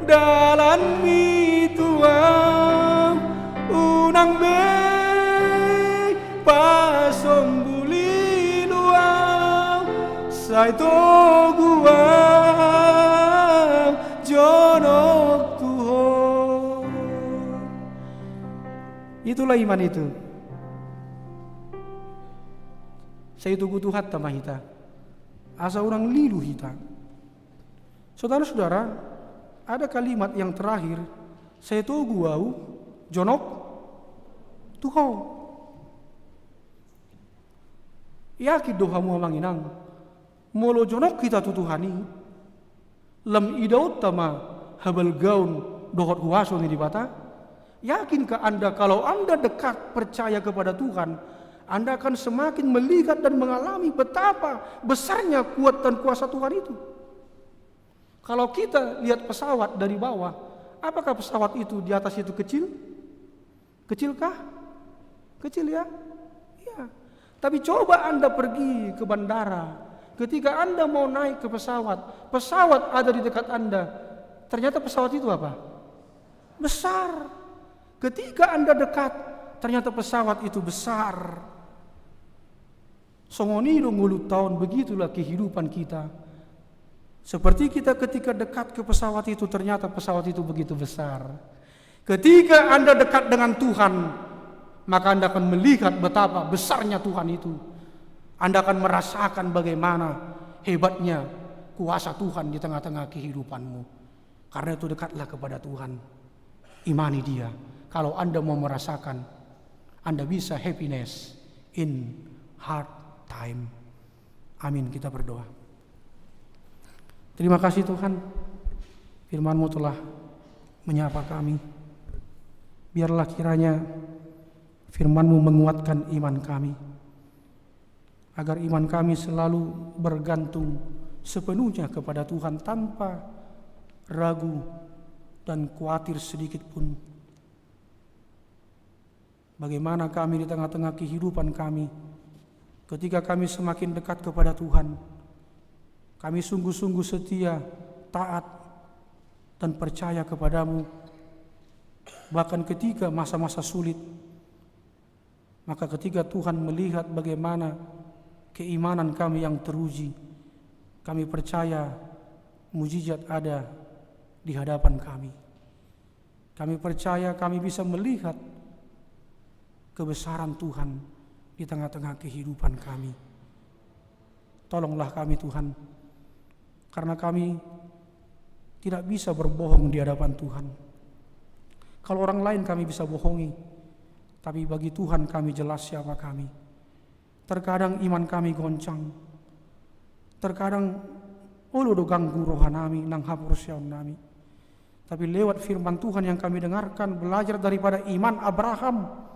Dalan mi Tuhan unang be pasombuli luang sai to gua jonok Tuhan. Itulah iman itu. Saya tunggu Tuhan tamah hita. Asa orang lilu hita. Saudara-saudara, ada kalimat yang terakhir. Saya tunggu wau jonok Tuhan. Yakin doa mu manginang. Molo jonok kita tutuhani. Lam idaut tama habal gaun dohot huaso ni dibata. Yakinkah Anda kalau Anda dekat percaya kepada Tuhan, Anda akan semakin melihat dan mengalami betapa besarnya kuat dan kuasa Tuhan itu. Kalau kita lihat pesawat dari bawah, apakah pesawat itu di atas itu kecil? Kecilkah? Kecil ya? Iya. Tapi coba Anda pergi ke bandara, ketika Anda mau naik ke pesawat, pesawat ada di dekat Anda. Ternyata pesawat itu apa? Besar. Ketika Anda dekat, ternyata pesawat itu besar. Songonido ngulu tahun, begitulah kehidupan kita. Seperti kita ketika dekat ke pesawat itu, ternyata pesawat itu begitu besar. Ketika Anda dekat dengan Tuhan, maka Anda akan melihat betapa besarnya Tuhan itu. Anda akan merasakan bagaimana hebatnya kuasa Tuhan di tengah-tengah kehidupanmu. Karena itu dekatlah kepada Tuhan. Imani Dia. Kalau Anda mau merasakan, Anda bisa happiness in hard time. Amin, kita berdoa. Terima kasih Tuhan, firman-Mu telah menyapa kami. Biarlah kiranya firman-Mu menguatkan iman kami, agar iman kami selalu bergantung sepenuhnya kepada Tuhan tanpa ragu dan khawatir sedikit pun. Bagaimana kami di tengah-tengah kehidupan kami, ketika kami semakin dekat kepada Tuhan, kami sungguh-sungguh setia, taat, dan percaya kepadamu. Bahkan ketika masa-masa sulit, maka ketika Tuhan melihat bagaimana keimanan kami yang teruji, kami percaya mujizat ada di hadapan kami. Kami percaya kami bisa melihat kebesaran Tuhan di tengah-tengah kehidupan kami. Tolonglah kami Tuhan, karena kami tidak bisa berbohong di hadapan Tuhan. Kalau orang lain kami bisa bohongi, tapi bagi Tuhan kami jelas siapa kami. Terkadang iman kami goncang, terkadang uludo ganggu rohanami nang hapursiaun nami. Tapi lewat firman Tuhan yang kami dengarkan, belajar daripada iman Abraham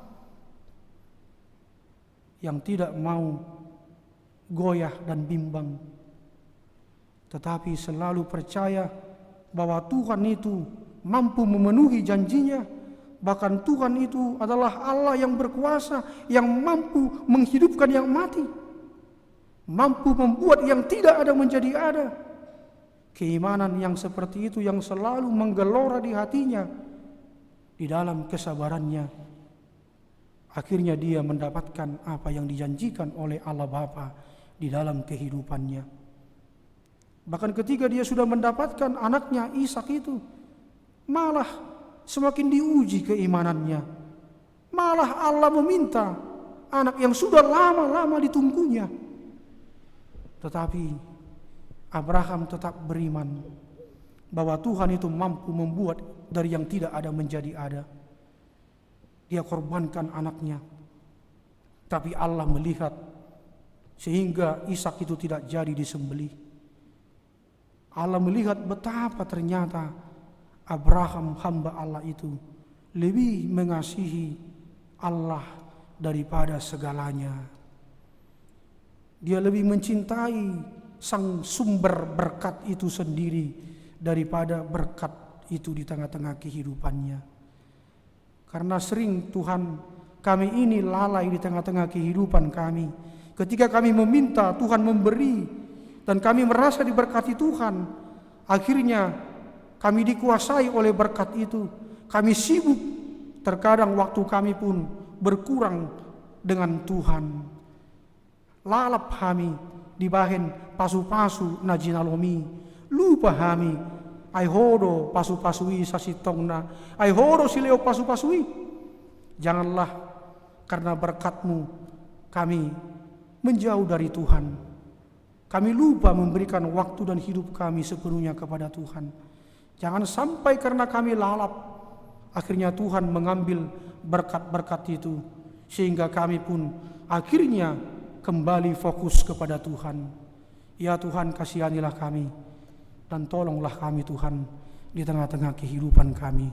yang tidak mau goyah dan bimbang, tetapi selalu percaya bahwa Tuhan itu mampu memenuhi janjinya. Bahkan Tuhan itu adalah Allah yang berkuasa, yang mampu menghidupkan yang mati, mampu membuat yang tidak ada menjadi ada. Keimanan yang seperti itu yang selalu menggelora di hatinya, di dalam kesabarannya, akhirnya dia mendapatkan apa yang dijanjikan oleh Allah Bapa di dalam kehidupannya. Bahkan ketika dia sudah mendapatkan anaknya Ishak itu, malah semakin diuji keimanannya. Malah Allah meminta anak yang sudah lama-lama ditunggunya. Tetapi Abraham tetap beriman bahwa Tuhan itu mampu membuat dari yang tidak ada menjadi ada. Dia korbankan anaknya, tapi Allah melihat sehingga Ishak itu tidak jadi disembelih. Allah melihat betapa ternyata Abraham hamba Allah itu lebih mengasihi Allah daripada segalanya. Dia lebih mencintai sang sumber berkat itu sendiri daripada berkat itu di tengah-tengah kehidupannya. Karena sering Tuhan kami ini lalai di tengah-tengah kehidupan kami. Ketika kami meminta, Tuhan memberi, dan kami merasa diberkati Tuhan, akhirnya kami dikuasai oleh berkat itu. Kami sibuk, terkadang waktu kami pun berkurang dengan Tuhan. Lalap kami dibahen pasu-pasu na jinalomi, lupa kami ai horo pasu-pasui sasitongna, ai horo sileo pasu-pasui. Janganlah karena berkat-Mu kami menjauh dari Tuhan. Kami lupa memberikan waktu dan hidup kami sepenuhnya kepada Tuhan. Jangan sampai karena kami lalap, akhirnya Tuhan mengambil berkat-berkat itu, sehingga kami pun akhirnya kembali fokus kepada Tuhan. Ya Tuhan, kasihanilah kami dan tolonglah kami Tuhan di tengah-tengah kehidupan kami.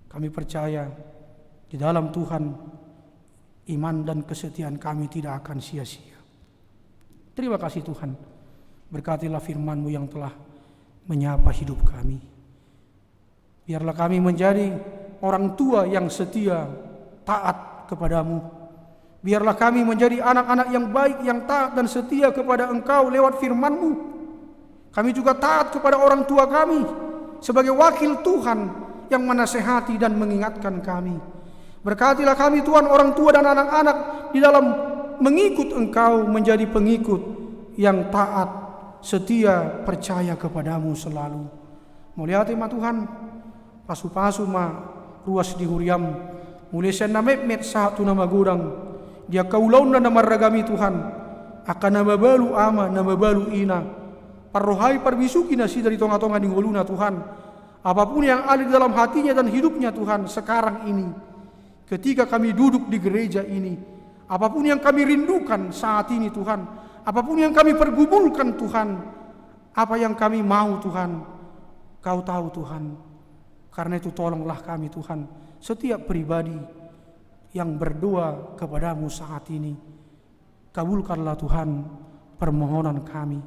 Kami percaya di dalam Tuhan iman dan kesetiaan kami tidak akan sia-sia. Terima kasih Tuhan, berkatilah firman-Mu yang telah menyapa hidup kami. Biarlah kami menjadi orang tua yang setia, taat kepada-Mu. Biarlah kami menjadi anak-anak yang baik, yang taat dan setia kepada Engkau lewat firman-Mu. Kami juga taat kepada orang tua kami sebagai wakil Tuhan yang menasehati dan mengingatkan kami. Berkatilah kami Tuhan, orang tua dan anak-anak di dalam mengikut Engkau, menjadi pengikut yang taat, setia, percaya kepada-Mu selalu. Muliati ma Tuhan, pasu-pasu ma ruas di huriam, mulai sen namet satu nama gudang, dia kaulaun na namaragami Tuhan, akan nama balu ama, nama balu ina, parrohai parbisuki nasi dari tonga-tonga di ngoluna Tuhan. Apapun yang ada di dalam hatinya dan hidupnya Tuhan sekarang ini, ketika kami duduk di gereja ini, apapun yang kami rindukan saat ini Tuhan, apapun yang kami pergumulkan Tuhan, apa yang kami mau Tuhan, Kau tahu Tuhan. Karena itu tolonglah kami Tuhan, setiap pribadi yang berdoa kepada-Mu saat ini, kabulkanlah Tuhan permohonan kami.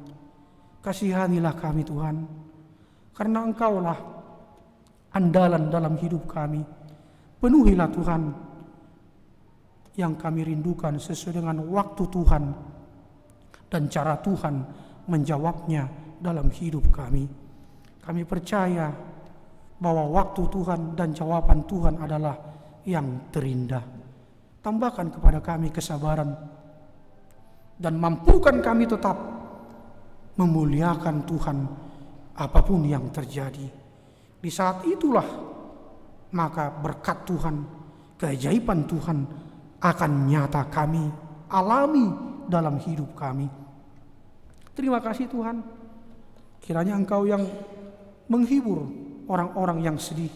Kasihanilah kami Tuhan, karena Engkaulah andalan dalam hidup kami. Penuhilah Tuhan yang kami rindukan sesuai dengan waktu Tuhan dan cara Tuhan menjawabnya dalam hidup kami. Kami percaya bahwa waktu Tuhan dan jawaban Tuhan adalah yang terindah. Tambahkan kepada kami kesabaran dan mampukan kami tetap memuliakan Tuhan apapun yang terjadi. Di saat itulah maka berkat Tuhan, keajaiban Tuhan akan nyata kami alami dalam hidup kami. Terima kasih Tuhan. Kiranya Engkau yang menghibur orang-orang yang sedih,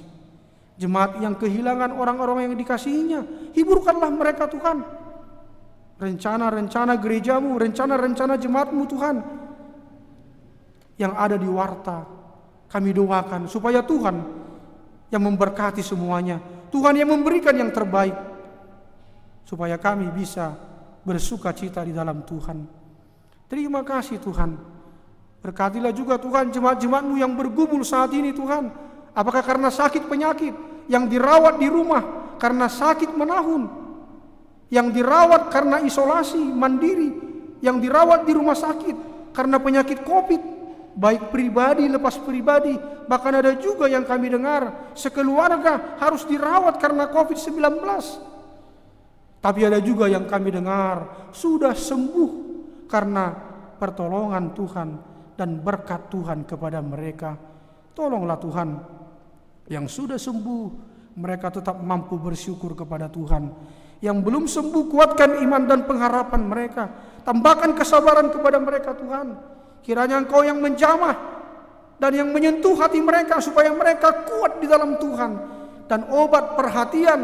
jemaat yang kehilangan orang-orang yang dikasihinya, hiburkanlah mereka Tuhan. Rencana-rencana gereja-Mu, rencana-rencana jemaat-Mu Tuhan yang ada di warta, kami doakan supaya Tuhan yang memberkati semuanya, Tuhan yang memberikan yang terbaik, supaya kami bisa bersuka cita di dalam Tuhan. Terima kasih Tuhan. Berkatilah juga Tuhan jemaat-jemaat-Mu yang bergumul saat ini Tuhan, apakah karena sakit penyakit, yang dirawat di rumah karena sakit menahun, yang dirawat karena isolasi mandiri, yang dirawat di rumah sakit karena penyakit COVID, baik pribadi lepas pribadi, bahkan ada juga yang kami dengar sekeluarga harus dirawat karena COVID-19. Tapi ada juga yang kami dengar sudah sembuh karena pertolongan Tuhan dan berkat Tuhan kepada mereka. Tolonglah Tuhan, yang sudah sembuh mereka tetap mampu bersyukur kepada Tuhan. Yang belum sembuh, kuatkan iman dan pengharapan mereka, tambahkan kesabaran kepada mereka Tuhan. Kiranya Engkau yang menjamah dan yang menyentuh hati mereka supaya mereka kuat di dalam Tuhan, dan obat perhatian,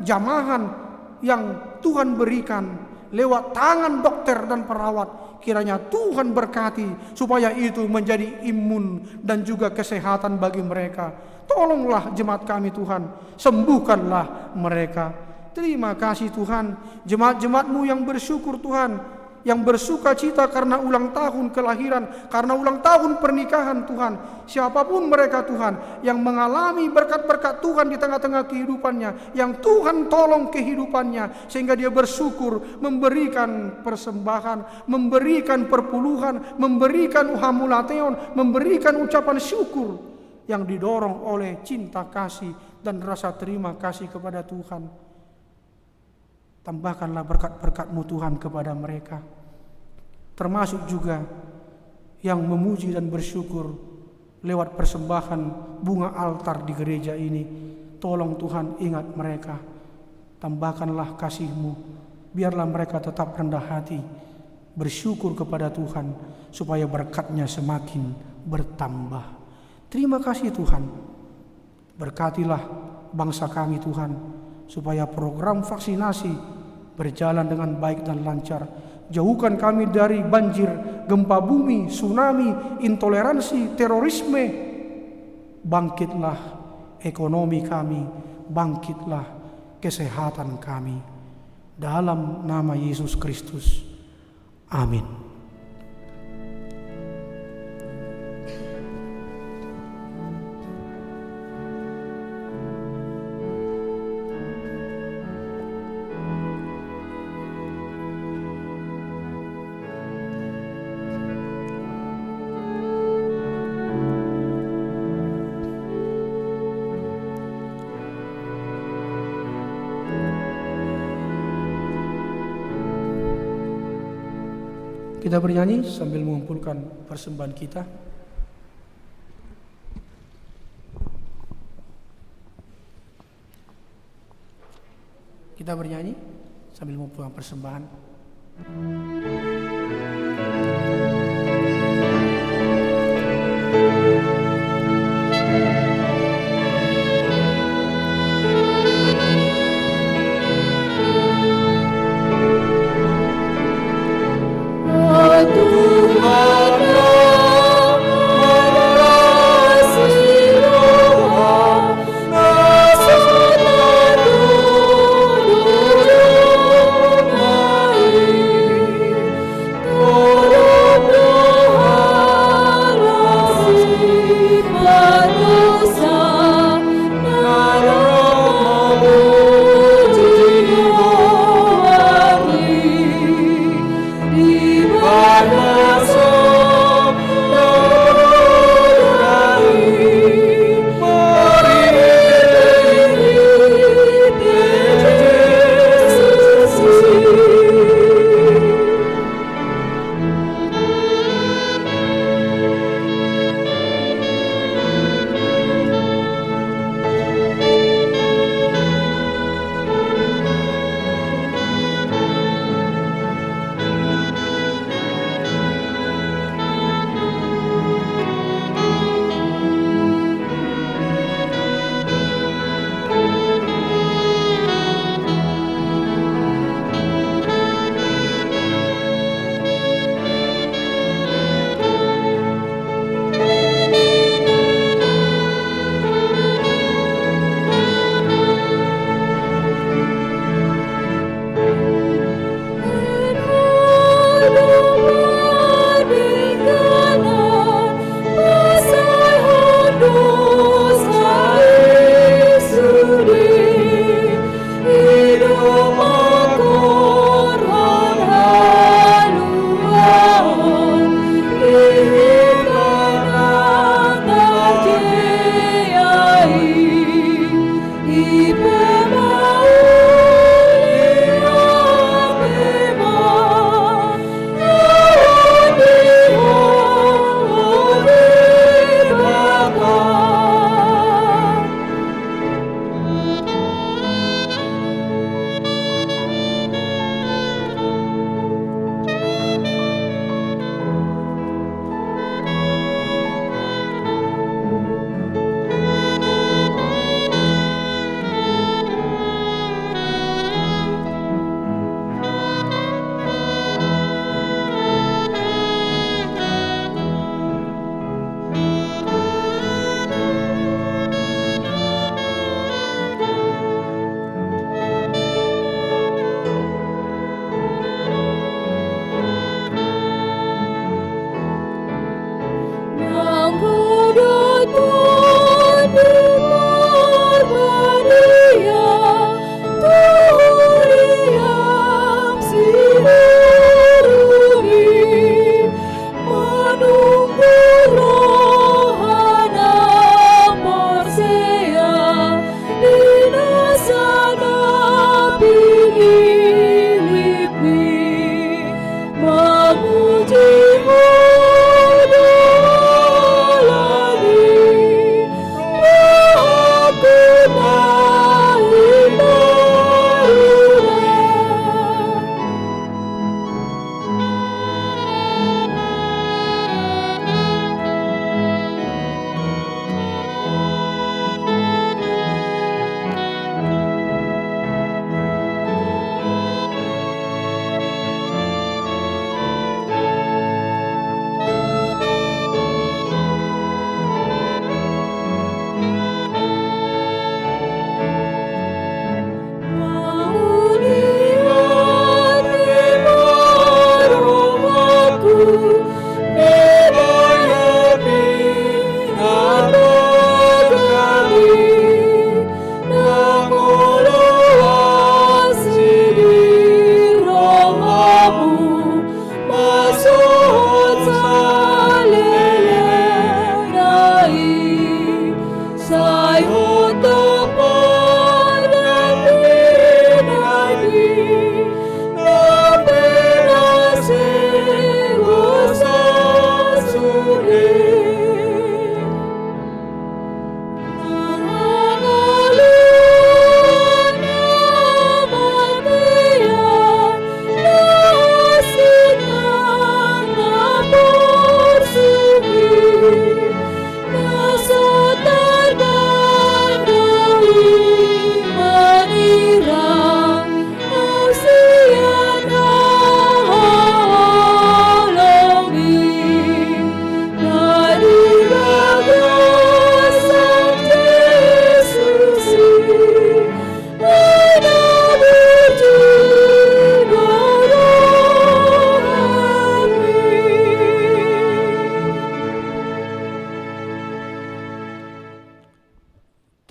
jamahan yang Tuhan berikan lewat tangan dokter dan perawat, kiranya Tuhan berkati supaya itu menjadi imun dan juga kesehatan bagi mereka. Tolonglah jemaat kami Tuhan, sembuhkanlah mereka. Terima kasih Tuhan, jemaat-jemaat-Mu yang bersyukur Tuhan, yang bersuka cita karena ulang tahun kelahiran, karena ulang tahun pernikahan Tuhan. Siapapun mereka Tuhan yang mengalami berkat-berkat Tuhan di tengah-tengah kehidupannya, yang Tuhan tolong kehidupannya sehingga dia bersyukur, memberikan persembahan, memberikan perpuluhan, memberikan uhamulateon, memberikan ucapan syukur yang didorong oleh cinta kasih dan rasa terima kasih kepada Tuhan. Tambahkanlah berkat-berkat-Mu Tuhan kepada mereka, termasuk juga yang memuji dan bersyukur lewat persembahan bunga altar di gereja ini. Tolong Tuhan ingat mereka, tambahkanlah kasih-Mu, biarlah mereka tetap rendah hati, bersyukur kepada Tuhan, supaya berkat-Nya semakin bertambah. Terima kasih Tuhan. Berkatilah bangsa kami Tuhan, supaya program vaksinasi berjalan dengan baik dan lancar. Jauhkan kami dari banjir, gempa bumi, tsunami, intoleransi, terorisme. Bangkitlah ekonomi kami, bangkitlah kesehatan kami. Dalam nama Yesus Kristus. Amin. Kita bernyanyi sambil mengumpulkan persembahan kita. Kita bernyanyi sambil mengumpulkan persembahan.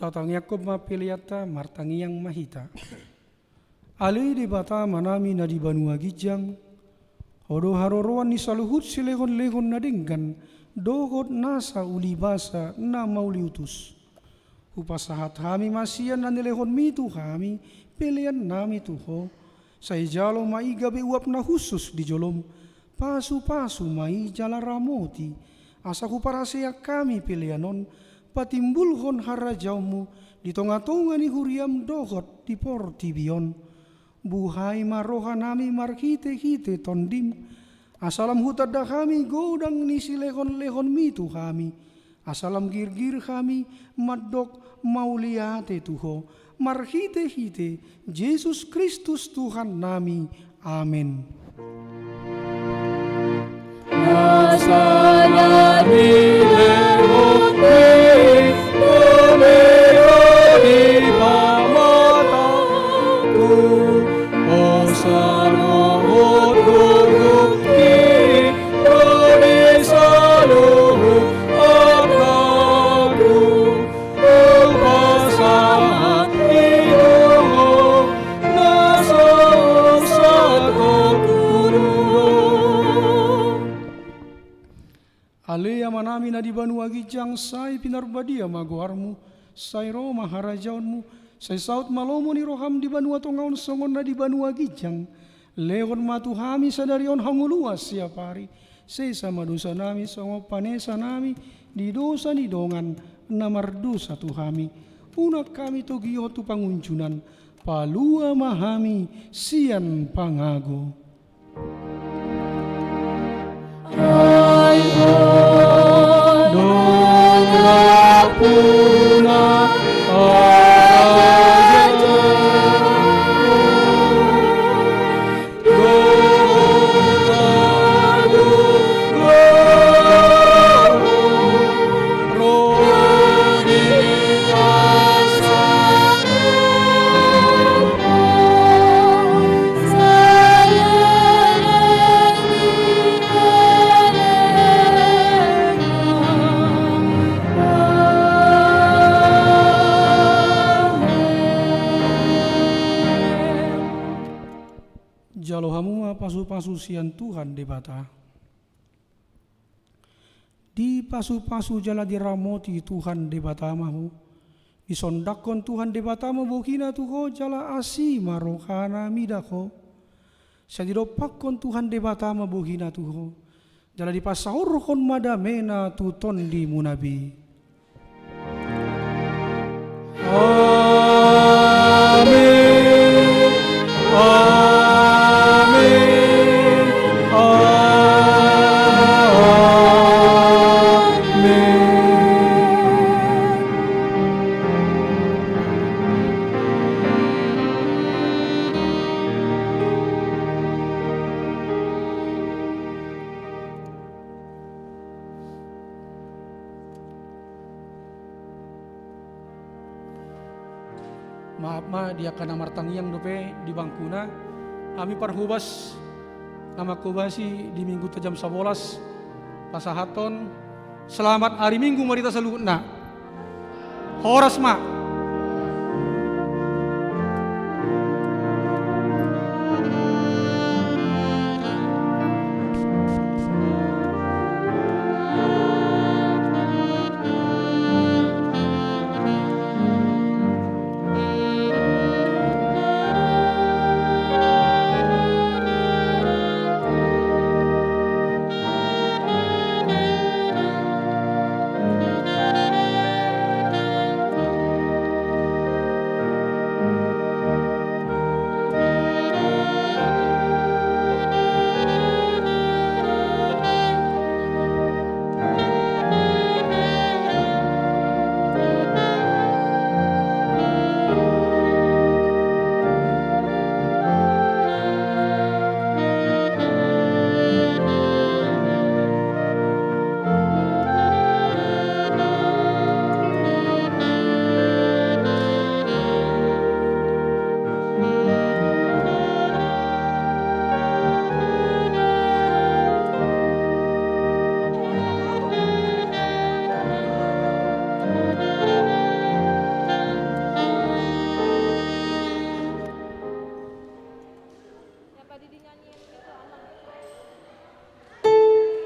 tatang Yakob mapiliata martangi yang mahita. Ali di bata manami na di banua gijang. Odo haroroan ni saluhut si lehon-lehon na dinggan. Dogot nasa ulibasa na mauliutus. Upasahat kami masian na nilehon mitu kami. Pilihan nami tuho. Sa ijalo maigabi uap na husus di jolom. Pasu-pasu mai jala ramoti. Asaku parasea kami pilihanon. Patimbulhon harajaumu. Di tonga-tonga ni huriam dogot di portibion. Buhay maroha nami markite-kite tondim. Asalam hutada kami godang ni si lehon-lehon mitu kami. Asalam gir-gir kami madok mauliate tuho. Markite-kite Yesus Kristus Tuhan nami. Amin. Nasana di lehon di pamataku. Alea manami na di banua gijang say pinarbadia maguarmu, say Roma harajaunmu, say saut malomo ni roham di banua tongaon songon na di banua gijang, lehon matuhami sadarion hanguluas siap hari, say sama dosa nami songo panesa nami, di dosa ni dongan namardosa tuhami, unak kami togio tu pangunjunan, palua mahami sian pangago. Pasu-pasusian Tuhan di bata. Di pasu-pasu jala diramoti Tuhan di batamahu. Disondakon Tuhan di batama bukina tuho jala asi marokana midako. Sadidopakon Tuhan di batama bukina tuho. Jala dipasaurkon madamena tuton di munabi. Amin. Maaf ma dia kana martangiang dope di bangkuna. Kami parhubas nama kubasi di minggu jam 11 pasahaton. Selamat hari Minggu marita saluna. Horas ma.